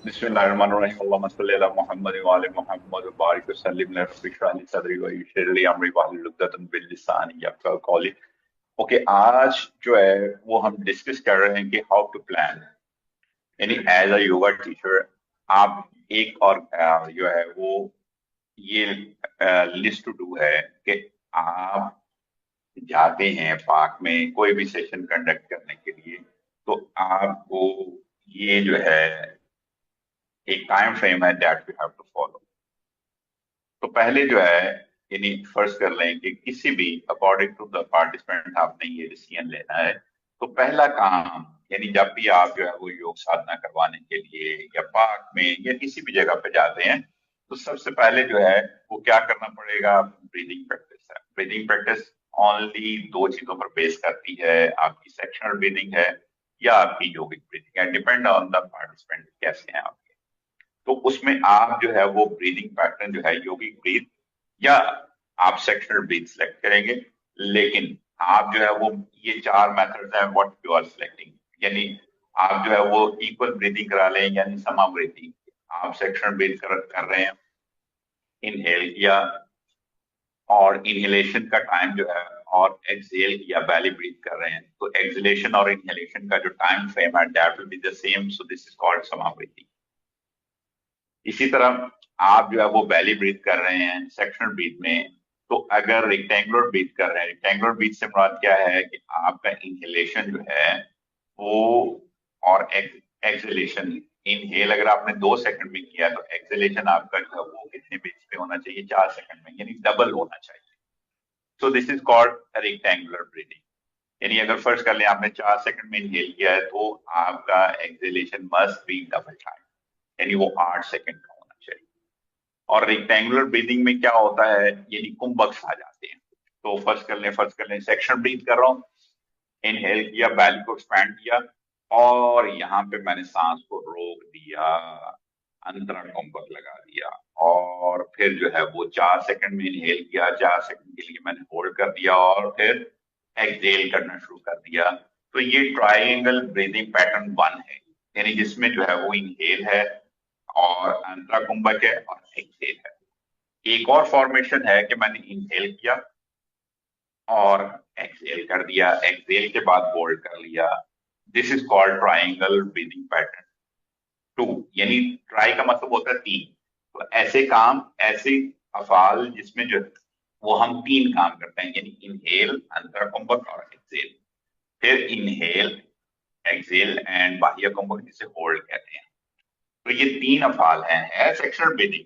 बिस्मिल्लाहिर्रहमानिर्रहीम अल्लाहुम्मा सल्लि अला मुहम्मद व आले मुहम्मद व बारिक वसल्लिम ला रब्बि इश्रह ली सदरी व यस्सिर ली अमरी वाहलुल उक़दतम मिन लिसानी यफ़क़हू क़ौली। ओके, आज जो है वो हम डिस्कस कर रहे हैं कि हाउ टू प्लान, यानी एज अ योगा टीचर आप एक और जो है वो ये लिस्ट टू डू है कि आप जाते हैं पार्क में कोई भी सेशन कंडक्ट करने के लिए, तो आपको ये जो है एक टाइम फ्रेम है that you have to follow. तो पहले जो है यानी फर्ज कर लें कि किसी भी अकॉर्डिंग टू द पार्टिसिपेंट आपने ये डिसीजन लेना है। तो पहला काम यानी जब भी आप जो है वो योग साधना करवाने के लिए या पार्क में या किसी भी जगह पे जाते हैं, तो सबसे पहले जो है वो क्या करना पड़ेगा, ब्रीदिंग प्रैक्टिस है। ब्रीदिंग प्रैक्टिस ओनली दो चीजों पर बेस करती है, आपकी सेक्शनल ब्रीदिंग है या आपकी योगिक ब्रीदिंग है, डिपेंड ऑन द पार्टिसिपेंट कैसे हैं आप। तो उसमें आप जो है वो ब्रीदिंग पैटर्न जो है योगिक ब्रीथ या आप सेक्शनल ब्रीथ सिलेक्ट करेंगे। लेकिन आप जो है वो ये चार मेथड्स हैं व्हाट यू आर सिलेक्टिंग, यानी आप जो है वो इक्वल ब्रीदिंग करा लें यानी समा ब्रीथिंग। आप सेक्शनल ब्रीथ कर रहे हैं, इनहेल किया और इनहेलेशन का टाइम जो है, और एक्सहेल किया बैली ब्रीथ कर रहे हैं, तो एक्सहेलेशन और इनहेलेशन का जो टाइम फ्रेम है that will be the same, so this is called समा ब्रीथिंग। इसी तरह आप जो है वो बैली ब्रीथ कर रहे हैं सेक्शनल ब्रीथ में, तो अगर रेक्टेंगुलर ब्रीथ कर रहे हैं, रेक्टेंगुलर ब्रीथ से मुराद क्या है कि आपका इनहेलेशन जो है वो और एक्सहेलेशन, इनहेल अगर आपने 2 सेकंड में किया तो एक्सहेलेशन आपका जो है वो कितने बीच पे होना चाहिए, 4 सेकंड में, यानी डबल होना चाहिए। सो this is called rectangular breathing. यानी अगर फर्स्ट कर लें आपने 4 सेकंड में इनहेल किया है तो आपका exhalation must be double time, यानी वो 8 सेकंड का होना चाहिए। और रेक्टेंगुलर ब्रीदिंग में क्या होता है, यानी कुंभक्स आ जाते हैं। तो फर्स्ट कर लें सेक्शन ब्रीथ कर रहा हूं, इनहेल किया, बैली को एक्सपैंड किया और यहाँ पे मैंने सांस को रोक दिया, अंतरा कुंभक लगा दिया और फिर जो है वो 4 सेकंड में इनहेल किया, 4 सेकंड के लिए मैंने होल्ड कर दिया और फिर एक्सहेल करना शुरू कर दिया। तो ये ट्राइंगल ब्रीदिंग पैटर्न 1 है, यानी जिसमें जो है वो इनहेल है और अंतरा कुंभक है और एक्सहेल है। एक और फॉर्मेशन है कि मैंने इनहेल किया और एक्सहेल कर दिया, एक्सहेल के बाद होल्ड कर लिया। This is called triangle breathing pattern 2, यानी ट्राई का मतलब होता है 3। तो ऐसे काम, ऐसे अफाल जिसमें जो वो हम 3 काम करते हैं, यानी इनहेल, अंतरा कुंभक और एक्सहेल। फिर इनहेल, एक्सहेल एंड बाह्य कुंभक जिसे होल्ड कहते हैं। तो ये 3 अफाल हैं, है सेक्शनल ब्रीदिंग,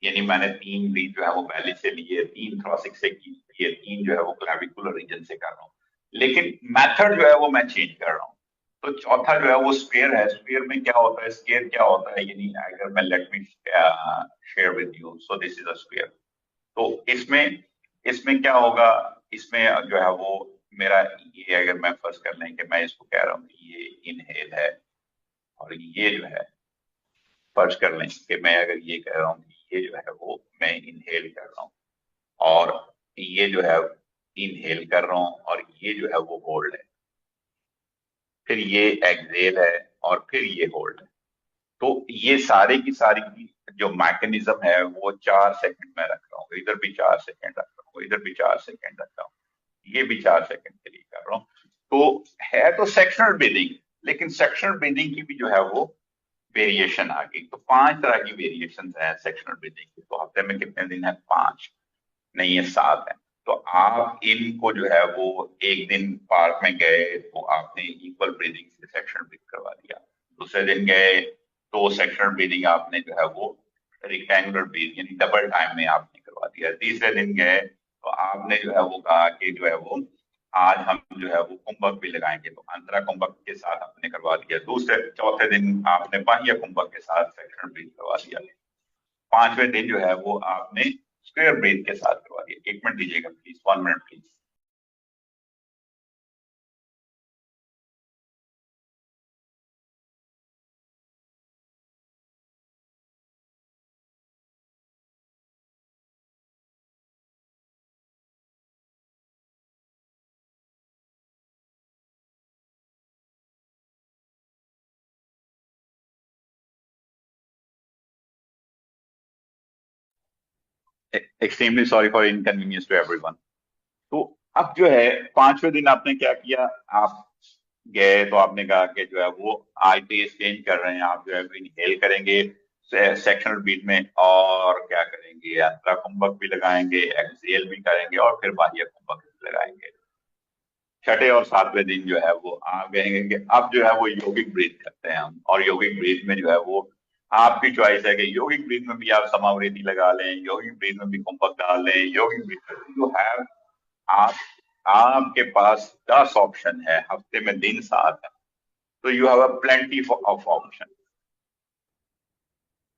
यानी मैंने 3 ब्रीथ जो है वो बैली से लिए, 3 थोरैसिक से किए, 3 जो है वो क्लेविकुलर रीजन से कर रहा हूँ, लेकिन मेथड जो है वो मैं चेंज कर रहा हूँ। तो चौथा जो है वो स्क्वायर है। स्क्वायर में क्या होता है, स्क्वायर क्या होता है, यानी अगर मैं late me share with you, so this is a square. तो इसमें इसमें क्या होगा, इसमें जो है वो मेरा ये, अगर मैं फर्स्ट कर लें कि मैं इसको कह रहा हूँ कि ये इनहेल है और ये जो है, फर्ज कर लें कि मैं अगर ये कह रहा हूँ कि ये जो है वो मैं इनहेल कर रहा हूँ और ये जो है इनहेल कर रहा हूँ और ये जो है वो होल्ड है, फिर ये एक्सहेल है और फिर ये होल्ड है। तो ये सारी की सारी की जो मैकेनिज्म है वो 4 सेकंड में रख रहा हूँ, इधर भी 4 सेकंड रख रहा हूँ, इधर भी 4 सेकंड रख रहा हूँ, ये भी 4 सेकंड के लिए कर रहा हूँ। तो है तो सेक्शनल ब्रीदिंग, लेकिन सेक्शनल ब्रीदिंग की भी जो है वो वेरिएशन आ गई। तो 5 तरह की वेरिएशन है सेक्शनल ब्रीदिंग की। तो हफ्ते में कितने दिन है, 5 नहीं है, 7 है। तो आप इनको जो है वो एक दिन पार्क में गए तो आपने इक्वल ब्रीदिंग से सेक्शनल ब्रीथ करवा दिया, दूसरे दिन गए तो सेक्शनल ब्रीदिंग आपने जो है वो रेक्टेंगुलर ब्रीथ यानी डबल टाइम में आपने करवा दिया, तीसरे दिन गए तो आपने जो है वो कहा कि जो है वो आज हम जो है वो कुंभक भी लगाएंगे, तो अंतरा कुंभक के साथ आपने करवा दिया, दूसरे चौथे दिन आपने बाह्य कुंभक के साथ सेक्शनल ब्रीथ करवा दिया, पांचवें दिन जो है वो आपने स्क्वायर ब्रीथ के साथ करवा दिया। 1 मिनट दीजिएगा please, 1 minute please. Extremely sorry for inconvenience to everyone. तो अब जो है 5वें दिन आपने क्या किया, आप गए तो आपने कहा कि जो है वो आईटी चेंज कर रहे हैं, आप जो है इनहेल करेंगे सेक्शनल बीट में, और क्या करेंगे, अंतरा कुंभक भी लगाएंगे, एक्सहेल भी करेंगे, और फिर बाह्य कुंभक भी लगाएंगे। छठे और 7वें दिन जो है वो आप कहेंगे कि अब जो है वो यौगिक ब्रीथ करते हैं हम, और यौगिक ब्रीथ में जो है वो आपकी चॉइस है कि यौगिक ब्रीथ में भी आप समावृत्ति लगा लें, यौगिक ब्रीथ में भी कुंभक डाल लें, यौगिक ब्रीथ में यू हैव, आप आपके पास 10 ऑप्शन है, हफ्ते में दिन 7 है, तो you have a plenty of option.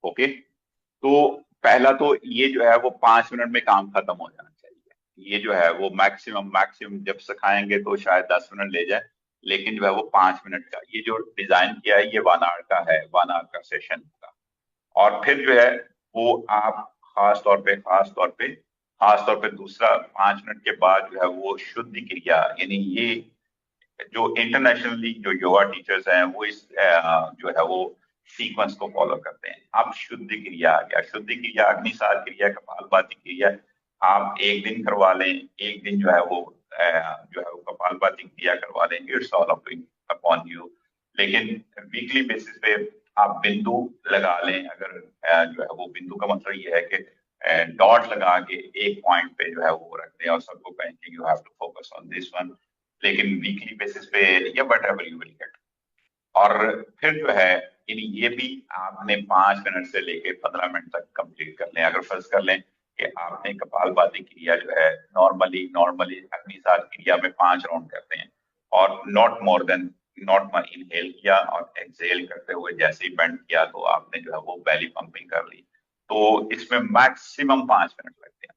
Okay, तो पहला तो ये जो है वो 5 मिनट में काम खत्म हो जाना चाहिए। ये जो है वो मैक्सिमम मैक्सिमम जब सिखाएंगे तो शायद 10 मिनट ले जाए, लेकिन जो है वो 5 मिनट का ये जो डिजाइन किया है ये 1 आवर का है, 1 आवर का सेशन होगा। और फिर जो है वो आप खास तौर पे दूसरा 5 मिनट के बाद जो है वो शुद्धि क्रिया, यानी ये जो इंटरनेशनली जो योगा टीचर्स हैं वो इस जो है वो सीक्वेंस को फॉलो करते हैं। अब शुद्धि क्रिया आ गया, शुद्धि क्रिया, अग्निसार क्रिया, कपालभाति क्रिया, आप एक दिन करवा लें, एक दिन जो है वो जो है वो कपालभाति क्रिया करवा लें, इट्स ऑल अपॉन यू। लेकिन वीकली बेसिस पे आप बिंदु लगा लें, अगर जो है वो बिंदु का मतलब ये है कि डॉट लगा के एक पॉइंट पे जो है वो रख दें और सबको कहें कि you have to focus on this one, लेकिन वीकली बेसिस पे या whatever you will get. और फिर जो है इन ये भी आपने 5 मिनट से लेके 15 मिनट तक कंप्लीट कर लें। अगर फर्ज कर लें कि आपने कपालभाति क्रिया जो है नॉर्मली नॉर्मली अग्निसार क्रिया में 5 राउंड करते हैं, और नॉट इनहेल किया और एक्सहेल करते हुए जैसे ही बेंड किया तो आपने जो है वो बेली पंपिंग कर ली, तो इसमें मैक्सिमम 5 मिनट लगते हैं।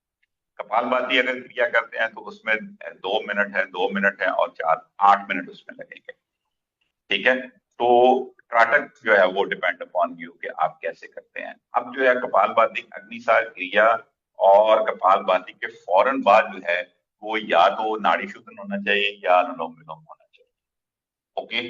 कपालभाति अगर क्रिया करते हैं तो उसमें 2 मिनट है और 8 मिनट उसमें लगेंगे। ठीक है, तो त्राटक जो है वो डिपेंड अपॉन यू कि आप कैसे करते हैं। अब जो है कपालभाति अग्निसार क्रिया और कपालभाति के फौरन बाद जो है वो या तो नाड़ी शुद्धन होना चाहिए या अनुलोम विलोम होना चाहिए। ओके,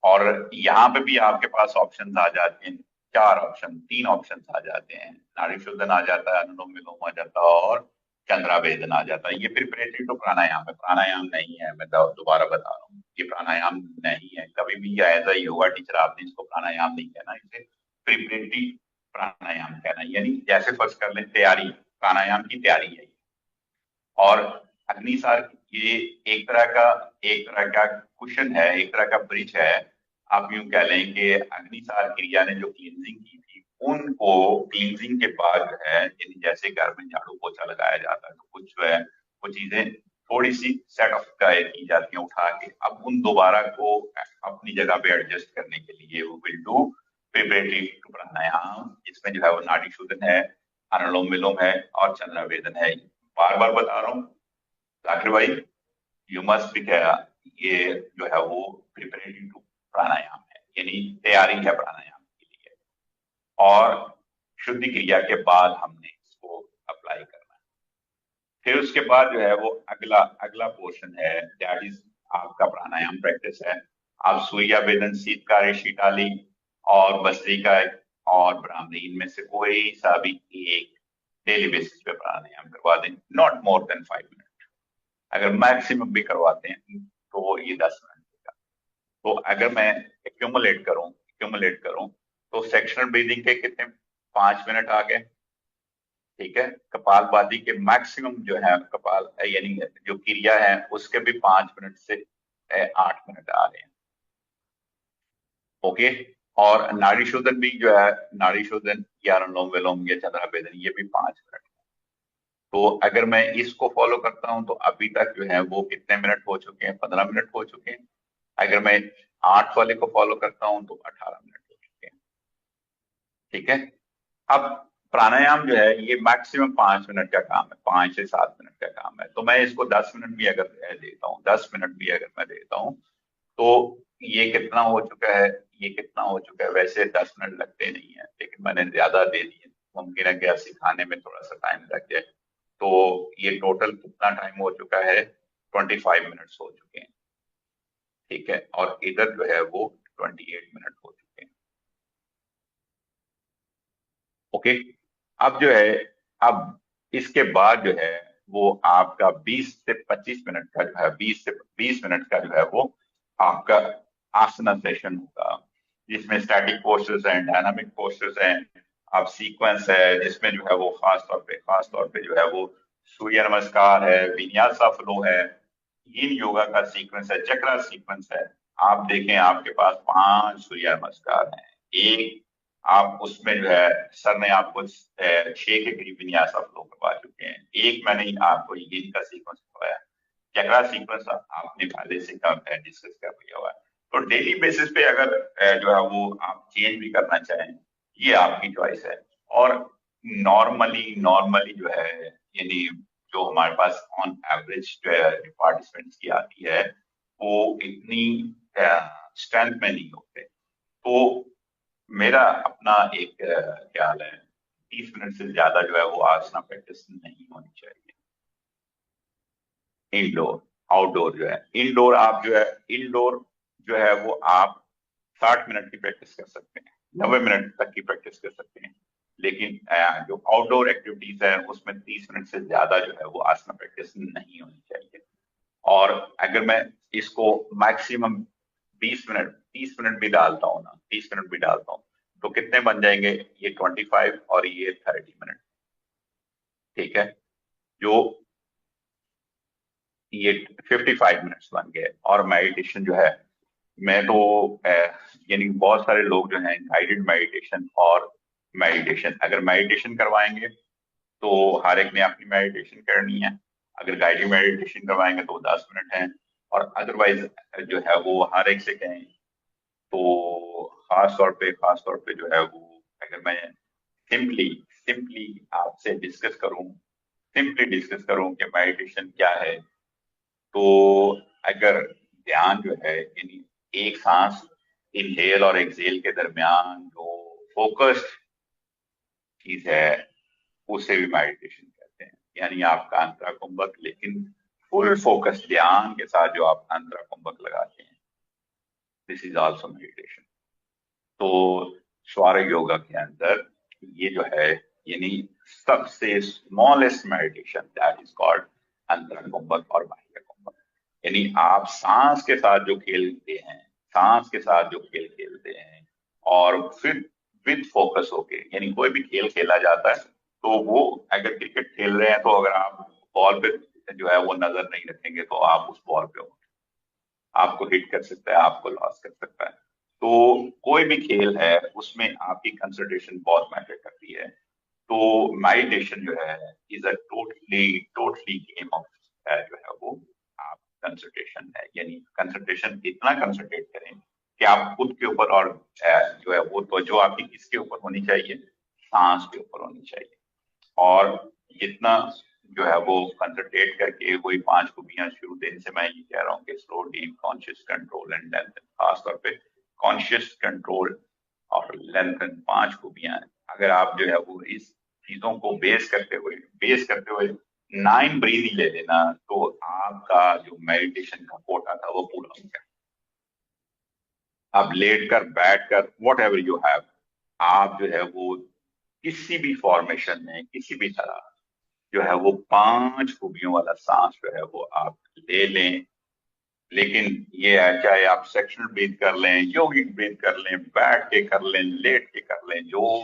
और यहाँ पे भी आपके पास ऑप्शन आ जाते हैं, 4 ऑप्शन, 3 ऑप्शन आ जाते हैं, नाड़ी शुद्धन आ जाता है, अनुलोम विलोम आ जाता है, और चंद्राभेदन आ जाता है। ये प्रिपरेटरी टू प्राणायाम है, प्राणायाम नहीं है, मैं दोबारा बता रहा हूँ, ये प्राणायाम नहीं है। कभी भी एज अ योगा टीचर आपने इसको प्राणायाम नहीं कहना, इसे प्रिपरेटरी प्राणायाम कहना है। यानी जैसे फर्ज कर लें तैयारी, प्राणायाम की तैयारी है। और अग्निसार ये एक तरह का क्वेश्चन है, एक तरह का ब्रिज है। आप यूं कह लें कि अग्निसार क्रिया ने जो क्लींजिंग की थी, उनको क्लींजिंग के बाद जो है, यानी जैसे घर में झाड़ू पोछा लगाया जाता है तो कुछ जो है वो चीजें थोड़ी सी सेट ऑफ की जाती हैं उठा के, अब उन दोबारा को अपनी जगह पे एडजस्ट करने के लिए वो विल डू प्रिपरेटरी टू प्राणायाम। इसमें जो है वो नाड़ी शुद्धन है, अनुलोम विलोम है, और चंद्रावेदन है। बार बार बता रहा हूँ जाकिर भाई, यू मस्ट बी, ये जो है वो प्रिपरेटरी टू प्राणायाम है, यानी तैयारी है प्राणायाम के लिए। और शुद्धि क्रिया के बाद हमने इसको अप्लाई करना है। फिर उसके बाद जो है वो अगला अगला पोर्शन है, दैट इज आपका प्राणायाम प्रैक्टिस है। आप सूर्या वेदन, शीतकारी, शीताली और भस्त्रिका और ब्राह्मणी, इनमें से कोई सा भी एक डेली बेसिस पे प्राणायाम करवा दें, नॉट मोर देन 5 मिनट। अगर मैक्सिमम भी करवाते हैं तो ये 10 मिनट का। तो अगर मैं एक्यूमुलेट करूं तो सेक्शनल ब्रीदिंग के कितने, 5 मिनट आ गए। ठीक है, कपालभाति के मैक्सिमम जो है कपाल यानी जो क्रिया है उसके भी 5 मिनट से 8 मिनट आ रहे हैं। ओके, और नाड़ी शोधन भी जो है, नाड़ी शोधन या अनुलोम विलोम या चंद्राभेदन, ये भी 5 मिनट। तो अगर मैं इसको फॉलो करता हूं तो अभी तक जो है वो कितने मिनट हो चुके हैं, 15 मिनट हो चुके हैं। अगर मैं 8 वाले को फॉलो करता हूं तो 18 मिनट हो चुके हैं। ठीक है, अब प्राणायाम जो है ये मैक्सिमम 5 मिनट का काम है, 5 से 7 मिनट का काम है। तो मैं इसको 10 मिनट भी अगर देता हूँ, 10 मिनट भी अगर मैं देता हूँ तो ये कितना हो चुका है, ये कितना हो चुका है, वैसे 10 मिनट लगते नहीं है लेकिन मैंने ज्यादा दे दिए, मुमकिन है कि सिखाने में थोड़ा सा टाइम लग जाए। तो ये टोटल कितना टाइम हो चुका है, 25 मिनट्स हो चुके हैं। ठीक है, और इधर जो है वो 28 मिनट हो चुके हैं। ओके, अब जो है, अब इसके बाद जो है वो आपका 20 से 25 मिनट का जो है 20 मिनट का जो है वो आपका आसना सेशन होगा, जिसमें स्टैटिक पोस्टर्स हैं, डायनामिक पोस्टर्स हैं, आप सीक्वेंस है जिसमें जो है वो खास तौर पे जो है वो सूर्य नमस्कार है, विन्यासा फ्लो है, yin योगा का सीक्वेंस है, चक्रा सीक्वेंस है। आप देखें आपके पास 5 सूर्य नमस्कार हैं, एक आप उसमें जो है सर ने आपको 6 के करीब विन्यासा फ्लो करवा चुके हैं, एक मैंने आपको yin का सीक्वेंस करवाया, चक्रा सीक्वेंस आपने पहले से डिस्कस कर लिया हुआ है। तो डेली बेसिस पे अगर जो है वो आप चेंज भी करना चाहें, ये आपकी चॉइस है। और नॉर्मली जो है यानी जो हमारे पास ऑन एवरेज जो है पार्टिसिपेंट्स की आती है वो इतनी स्ट्रेंथ में नहीं होते। तो मेरा अपना एक ख्याल है 30 मिनट से ज्यादा जो है वो आसना प्रैक्टिस नहीं होनी चाहिए। इंडोर आउटडोर जो है इंडोर आप जो है इंडोर जो है वो आप 60 मिनट की प्रैक्टिस कर सकते हैं, 90 मिनट तक की प्रैक्टिस कर सकते हैं। लेकिन जो आउटडोर एक्टिविटीज है उसमें 30 मिनट से ज्यादा जो है वो आसना प्रैक्टिस नहीं होनी चाहिए। और अगर मैं इसको मैक्सिमम 20 मिनट 30 मिनट भी डालता हूँ ना, 30 मिनट भी डालता हूँ तो कितने बन जाएंगे, ये 25 और ये 30 मिनट। ठीक है, जो ये 55 मिनट्स बन गए। और मेडिटेशन जो है मैं तो यानी बहुत सारे लोग जो हैं गाइडेड मेडिटेशन और मेडिटेशन अगर मेडिटेशन करवाएंगे तो हर एक ने अपनी मेडिटेशन करनी है, अगर गाइडेड मेडिटेशन करवाएंगे तो 10 मिनट है, और अदरवाइज जो है वो हर एक से कहें तो खास तौर पे जो है वो अगर मैं सिंपली सिंपली आपसे सिंपली डिस्कस करूं कि मेडिटेशन क्या है, तो अगर ध्यान जो है यानी एक सांस इनहेल और एक्सहेल के दरमियान जो फोकस्ड चीज है उसे भी मेडिटेशन कहते हैं। यानी आपका अंतरा कुंभक, लेकिन फुल फोकस ध्यान के साथ जो आप अंतरा कुंभक लगाते हैं, दिस इज आल्सो मेडिटेशन। तो स्वार योगा के अंदर ये जो है यानी सबसे smallest meditation that is called अंतरा कुंभक और बाह्य कुंभक। यानी आप सांस के साथ जो खेलते हैं, सांस के साथ जो खेल खेलते हैं और फिर विद फोकस होके, यानी कोई भी खेल खेला जाता है तो वो अगर क्रिकेट खेल रहे हैं तो अगर आप बॉल पे जो है वो नजर नहीं रखेंगे तो आप उस बॉल पे हो, आपको हिट कर सकता है, आपको लॉस कर सकता है। तो कोई भी खेल है उसमें आपकी कंसंट्रेशन बहुत मैटर करती है। तो मेडिटेशन जो है is a totally totally game of जो है वो आप कंसंट्रेशन है, यानी कंसंट्रेशन इतना कंसंट्रेट करें कि आप खुद के ऊपर और जो है वो तो जो आपकी किसके ऊपर होनी चाहिए, सांस के ऊपर होनी चाहिए। और जितना जो है वो कंसंट्रेट करके वही 5 खूबियां शुरू दिन से मैं ये कह रहा हूँ कि slow deep conscious control and length, खासतौर पे कॉन्शियस कंट्रोल और लेंथ, 5 खूबियां हैं। अगर आप जो है वो इस चीजों को बेस करते हुए 9 ब्रीथ ही ले लेना तो आपका जो मेडिटेशन का कोटा था वो पूरा हो गया। अब लेट कर बैठ कर वॉट एवर यू हैव, आप जो है वो किसी भी फॉर्मेशन में किसी भी तरह जो है वो 5 खूबियों वाला सांस जो है वो आप ले लें। लेकिन ये है चाहे आप सेक्शनल ब्रीथ कर लें, योगिक ब्रीथ कर लें, बैठ के कर लें, लेट के कर लें, जो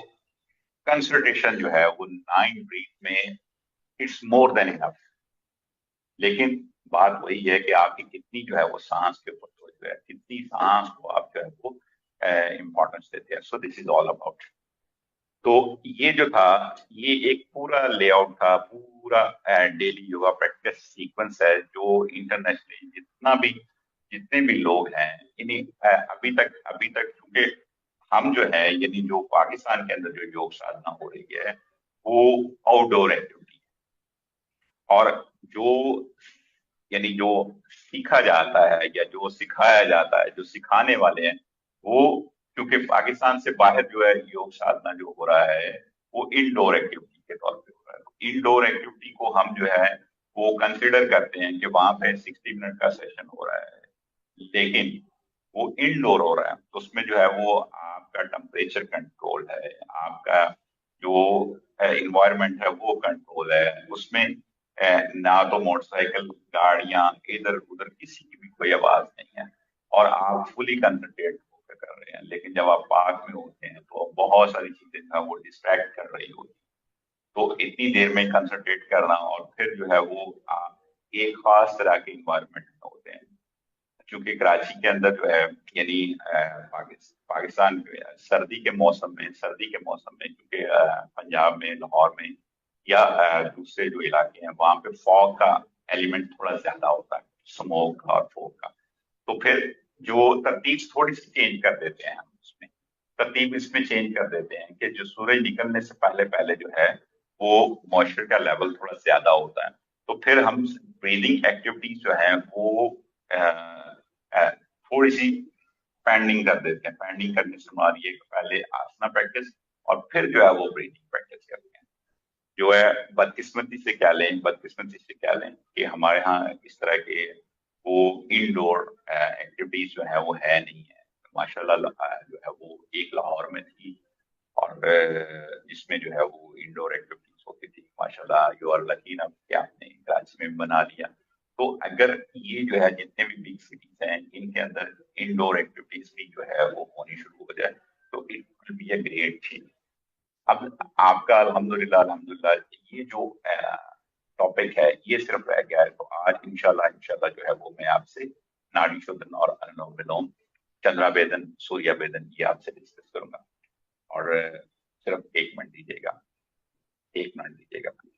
कंसंट्रेशन जो है वो 9 ब्रीथ में इट्स मोर देन इनफ। लेकिन बात वही है कि आपकी कितनी जो है वो सांस के ऊपर जो है कितनी सांस को आप जो है वो इम्पोर्टेंस देते हैं। सो दिस इज ऑल अबाउट। तो ये जो था ये एक पूरा लेआउट था, पूरा डेली योगा प्रैक्टिस सीक्वेंस है जो इंटरनेशनली जितने भी लोग हैं इन्हीं अभी तक क्योंकि हम जो है यानी जो पाकिस्तान के अंदर जो योग साधना हो रही है वो आउटडोर एक्टिविटी, और जो यानी जो सीखा जाता है या जो सिखाया जाता है, जो सिखाने वाले हैं वो, क्योंकि पाकिस्तान से बाहर जो है योग साधना जो हो रहा है वो इनडोर एक्टिविटी के तौर पे हो रहा है। इनडोर एक्टिविटी को हम जो है वो कंसिडर करते हैं कि वहां पे 60 मिनट का सेशन हो रहा है, लेकिन वो इनडोर हो रहा है तो उसमें जो है वो आपका टेम्परेचर कंट्रोल है, आपका जो इन्वायरमेंट है वो कंट्रोल है उसमें। ना तो मोटरसाइकिल, गाड़ियां, इधर उधर किसी की भी कोई आवाज नहीं है और आप फुली कंसंट्रेट होकर कर रहे हैं। लेकिन जब आप पार्क में होते हैं तो बहुत सारी चीजें जो है वो डिस्ट्रैक्ट कर रही होती हैं। तो इतनी देर में कंसंट्रेट करना और फिर जो है वो आप एक खास तरह के इन्वायरमेंट में होते हैं। क्योंकि कराची के अंदर जो है यानी पाकिस्तान में सर्दी के मौसम में क्योंकि पंजाब में, लाहौर में या दूसरे जो इलाके हैं वहां पे फॉग का एलिमेंट थोड़ा ज्यादा होता है, स्मोक और फॉग का। तो फिर जो तरतीब थोड़ी सी चेंज कर देते हैं हम उसमें, तरतीब इसमें चेंज कर देते हैं कि जो सूरज निकलने से पहले पहले जो है वो मॉइस्चर का लेवल थोड़ा ज्यादा होता है। तो फिर हम ब्रीदिंग एक्टिविटीज जो है वो अ, थोड़ी सी पैंडिंग कर देते हैं। पैंडिंग करने से हमारी एक पहले आसना प्रैक्टिस और फिर जो है वो ब्रीदिंग प्रैक्टिस करते हैं। जो है बदकिस्मती से क्या लें कि हमारे यहाँ इस तरह के वो इंडोर एक्टिविटीज जो है वो है नहीं है। माशाल्लाह जो है वो एक लाहौर में थी और जिसमें जो है वो इंडोर एक्टिविटीज होती थी। माशाल्लाह यू आर लकी ना कि आपने कराची में बना लिया। तो अगर ये जो है जितने भी बिग सिटीज हैं इनके अंदर इंडोर एक्टिविटीज भी जो है वो होनी शुरू हो जाए तो it will be a great change. अब आपका अल्हम्दुलिल्लाह अल्हम्दुलिल्लाह ये जो टॉपिक है ये सिर्फ रह गया है। तो आज इंशाल्लाह इंशाल्लाह जो है वो मैं आपसे नाड़ी शोधन और अनुलोम विलोम, चंद्रा भेदन, सूर्य भेदन ये आपसे डिस्कस करूंगा। और सिर्फ 1 मिनट दीजिएगा, 1 मिनट दीजिएगा प्लीज।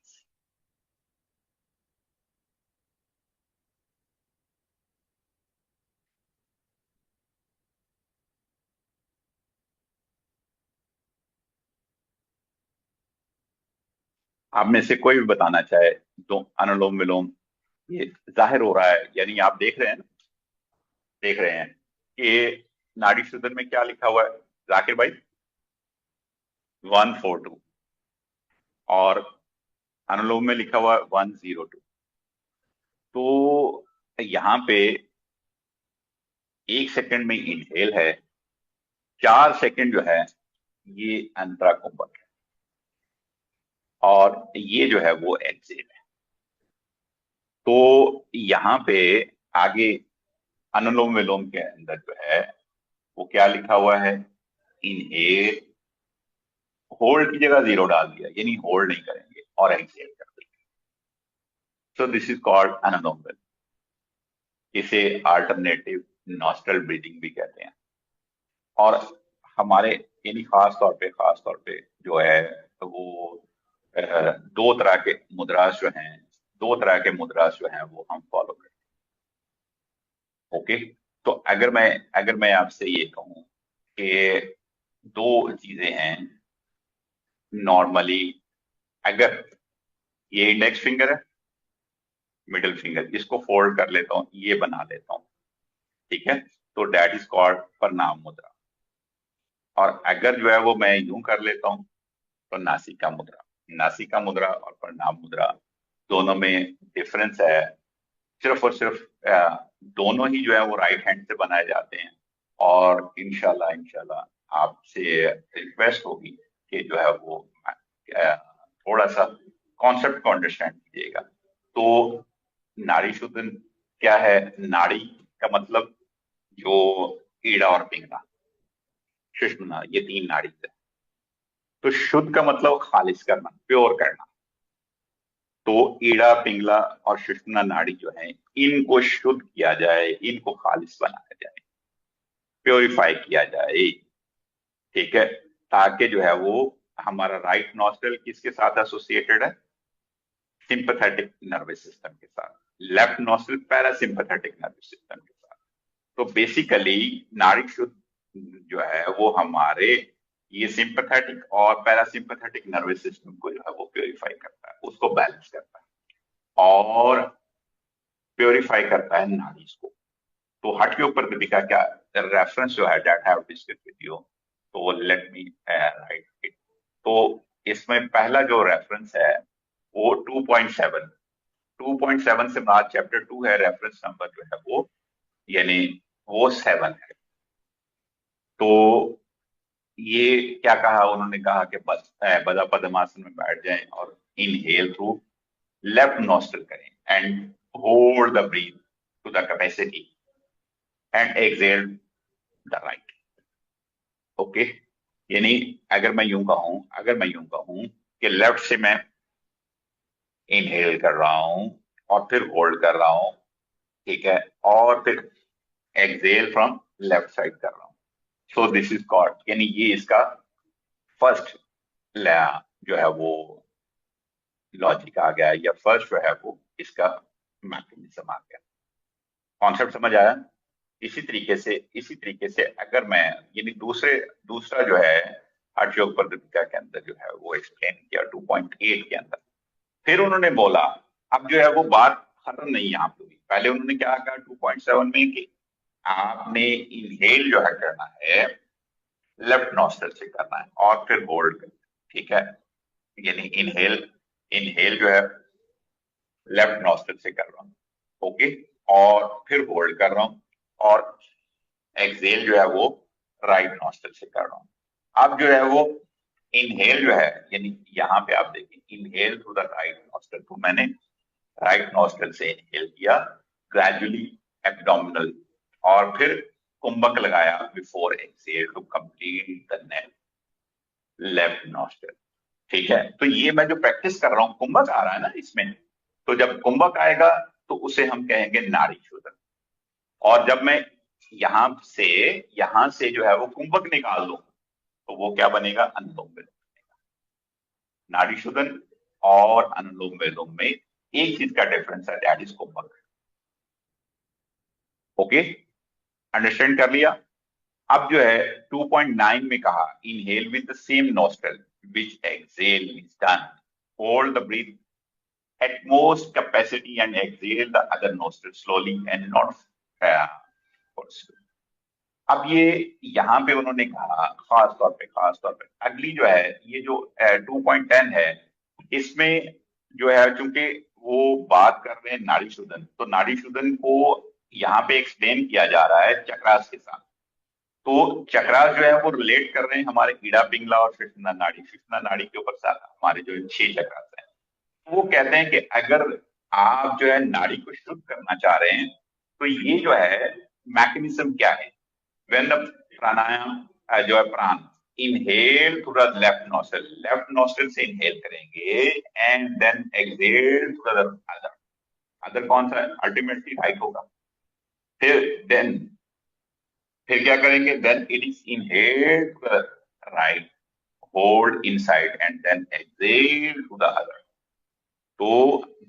आप में से कोई भी बताना चाहे तो अनुलोम विलोम ये जाहिर हो रहा है, यानी आप देख रहे हैं ना, देख रहे हैं कि नाड़ी शोधन में क्या लिखा हुआ है जाकिर भाई? 142 और अनुलोम में लिखा हुआ है 102। तो यहाँ पे 1 सेकंड में इनहेल है, 4 सेकंड जो है ये अंतरा कुंभक है और ये जो है वो एक्सेल है। तो यहाँ पे आगे अनुलोम विलोम के अंदर जो है वो क्या लिखा हुआ है? इनहेल, होल्ड की जगह 0 डाल दिया यानी होल्ड नहीं करेंगे और एक्सेल कर देंगे। सो दिस इज कॉल्ड अनुलोम विलोम। इसे अल्टरनेटिव नॉस्ट्रल ब्रीदिंग भी कहते हैं। और हमारे यानी खास तौर पे जो है वो दो तरह के मुद्रास जो हैं, दो तरह के मुद्रास जो हैं वो हम फॉलो करते हैं। ओके। तो अगर मैं आपसे ये कहूँ कि दो चीजें हैं नॉर्मली, अगर ये इंडेक्स फिंगर है, मिडिल फिंगर इसको फोल्ड कर लेता हूँ, ये बना लेता हूँ, ठीक है? तो डैट इज कॉल्ड प्रणाम मुद्रा। और अगर जो है वो मैं यूं कर लेता हूँ तो नासिका मुद्रा। नासिका मुद्रा और प्रणाम मुद्रा दोनों में डिफरेंस है सिर्फ और सिर्फ दोनों ही जो है वो राइट हैंड से बनाए जाते हैं। और इंशाल्लाह इंशाल्लाह आपसे रिक्वेस्ट होगी कि जो है वो थोड़ा सा कॉन्सेप्ट को अंडरस्टैंड कीजिएगा। तो नाड़ी शुद्ध क्या है? नाड़ी का मतलब जो ईड़ा और पिंगला, सुषुम्ना, ये 3 नाड़ी है। तो शुद्ध का मतलब खालिज करना, प्योर करना। तो ईड़ा, पिंगला और सुषुम्ना नाड़ी जो है इनको शुद्ध किया जाए, इनको खालिज बनाया जाए, प्योरीफाई किया जाए, ठीक है? ताकि जो है वो हमारा राइट नॉस्ट्रल किसके साथ एसोसिएटेड है? सिंपैथेटिक नर्वस सिस्टम के साथ। Left nostril parasympathetic nervous system के साथ। तो बेसिकली नाड़ी शुद्ध जो है वो हमारे ये सिंपैथेटिक और पैरासिम्पैथेटिक नर्वस सिस्टम को जो है वो प्योरीफाई करता है, उसको बैलेंस करता है और प्योरीफाई करता है नाड़ीज को। तो हट के ऊपर दीपिका क्या रेफरेंस जो है that have discuss with you, तो लेट मी राइट इट। तो इसमें पहला जो रेफरेंस है वो 2.7, 2.7 से बाद चैप्टर 2 है, रेफरेंस नंबर जो है वो यानी वो 7 है। तो ये क्या कहा उन्होंने, कहा कि बस बदा पद्मासन में बैठ जाएं और इनहेल थ्रू लेफ्ट नॉस्ट्रल करें and hold the breath to the capacity and exhale the right. Okay, यानी अगर मैं यूं कहूं कि लेफ्ट से मैं इनहेल कर रहा हूं और फिर होल्ड कर रहा हूं, ठीक है, और फिर एक्सहेल फ्रॉम लेफ्ट साइड कर रहा हूं, सो दिस इज कॉल्ड, यानी ये इसका फर्स्ट जो है वो लॉजिक आ गया, या फर्स्ट जो है वो इसका मैकेनिज्म आ गया। कॉन्सेप्ट समझ आया? इसी तरीके से अगर मैं, यानी दूसरा जो है हठ योग पद्धतिका के अंदर जो है वो एक्सप्लेन किया 2.8 के अंदर, फिर उन्होंने बोला, अब जो है वो बात खत्म नहीं यहाँ पे हुई। पहले उन्होंने क्या कहा 2.7 में कि आपने इनहेल जो है करना है लेफ्ट नॉस्ट्रल से करना है और फिर होल्ड करना है, ठीक है, यानी इनहेल इनहेल जो है लेफ्ट नॉस्ट्रल से कर रहा हूँ, ओके, और फिर होल्ड कर रहा हूँ, और एक्सहेल जो है वो राइट नॉस्ट्रल से कर रहा हूँ। अब जो है वो इनहेल जो है, यानी यहाँ पे आप देखिए inhale through the right nostril, तो मैंने राइट नॉस्ट्रल से इनहेल किया ग्रेजुअली एब्डोमिनल, और फिर कुंभक लगाया before exhale to complete the left nostril, ठीक है। तो ये मैं जो प्रैक्टिस कर रहा हूँ, कुंभक आ रहा है ना इसमें, तो जब कुंभक आएगा तो उसे हम कहेंगे नाड़ी शोधन, और जब मैं यहां से जो है वो कुंभक निकाल दूं तो वो क्या बनेगा, अनुलोम विलोम बनेगा। नाड़ी शोधन और अनुलोम विलोम में एक चीज का डिफरेंस है, that is kumbhak. Okay, understand कर लिया? अब जो है 2.9 में कहा inhale with the same nostril which exhale is done, hold the breath at most capacity and exhale the other nostril slowly and not forcefully। अब ये यहाँ पे उन्होंने कहा खास तौर पे अगली जो है ये जो 2.10 है, इसमें जो है चूंकि वो बात कर रहे हैं नाड़ी शोधन, तो नाड़ी शोधन को यहाँ पे एक्सप्लेन किया जा रहा है चक्रास के साथ। तो चक्रास जो है वो रिलेट कर रहे हैं हमारे ईड़ा पिंगला और सुषुम्ना नाड़ी के ऊपर साथ हमारे जो 6 चक्रास हैं। वो कहते हैं कि अगर आप जो है नाड़ी को शुद्ध करना चाह रहे हैं तो ये जो है मैकेनिज्म क्या है, व्हेन द प्राणायाम जो है प्राण inhale through the left nostril से इनहेल करेंगे and then exhale through the other, other कौन सा है, अल्टीमेटली राइट होगा। फिर देन फिर क्या करेंगे, then it is inhale to the right, hold inside and then exhale to the other. तो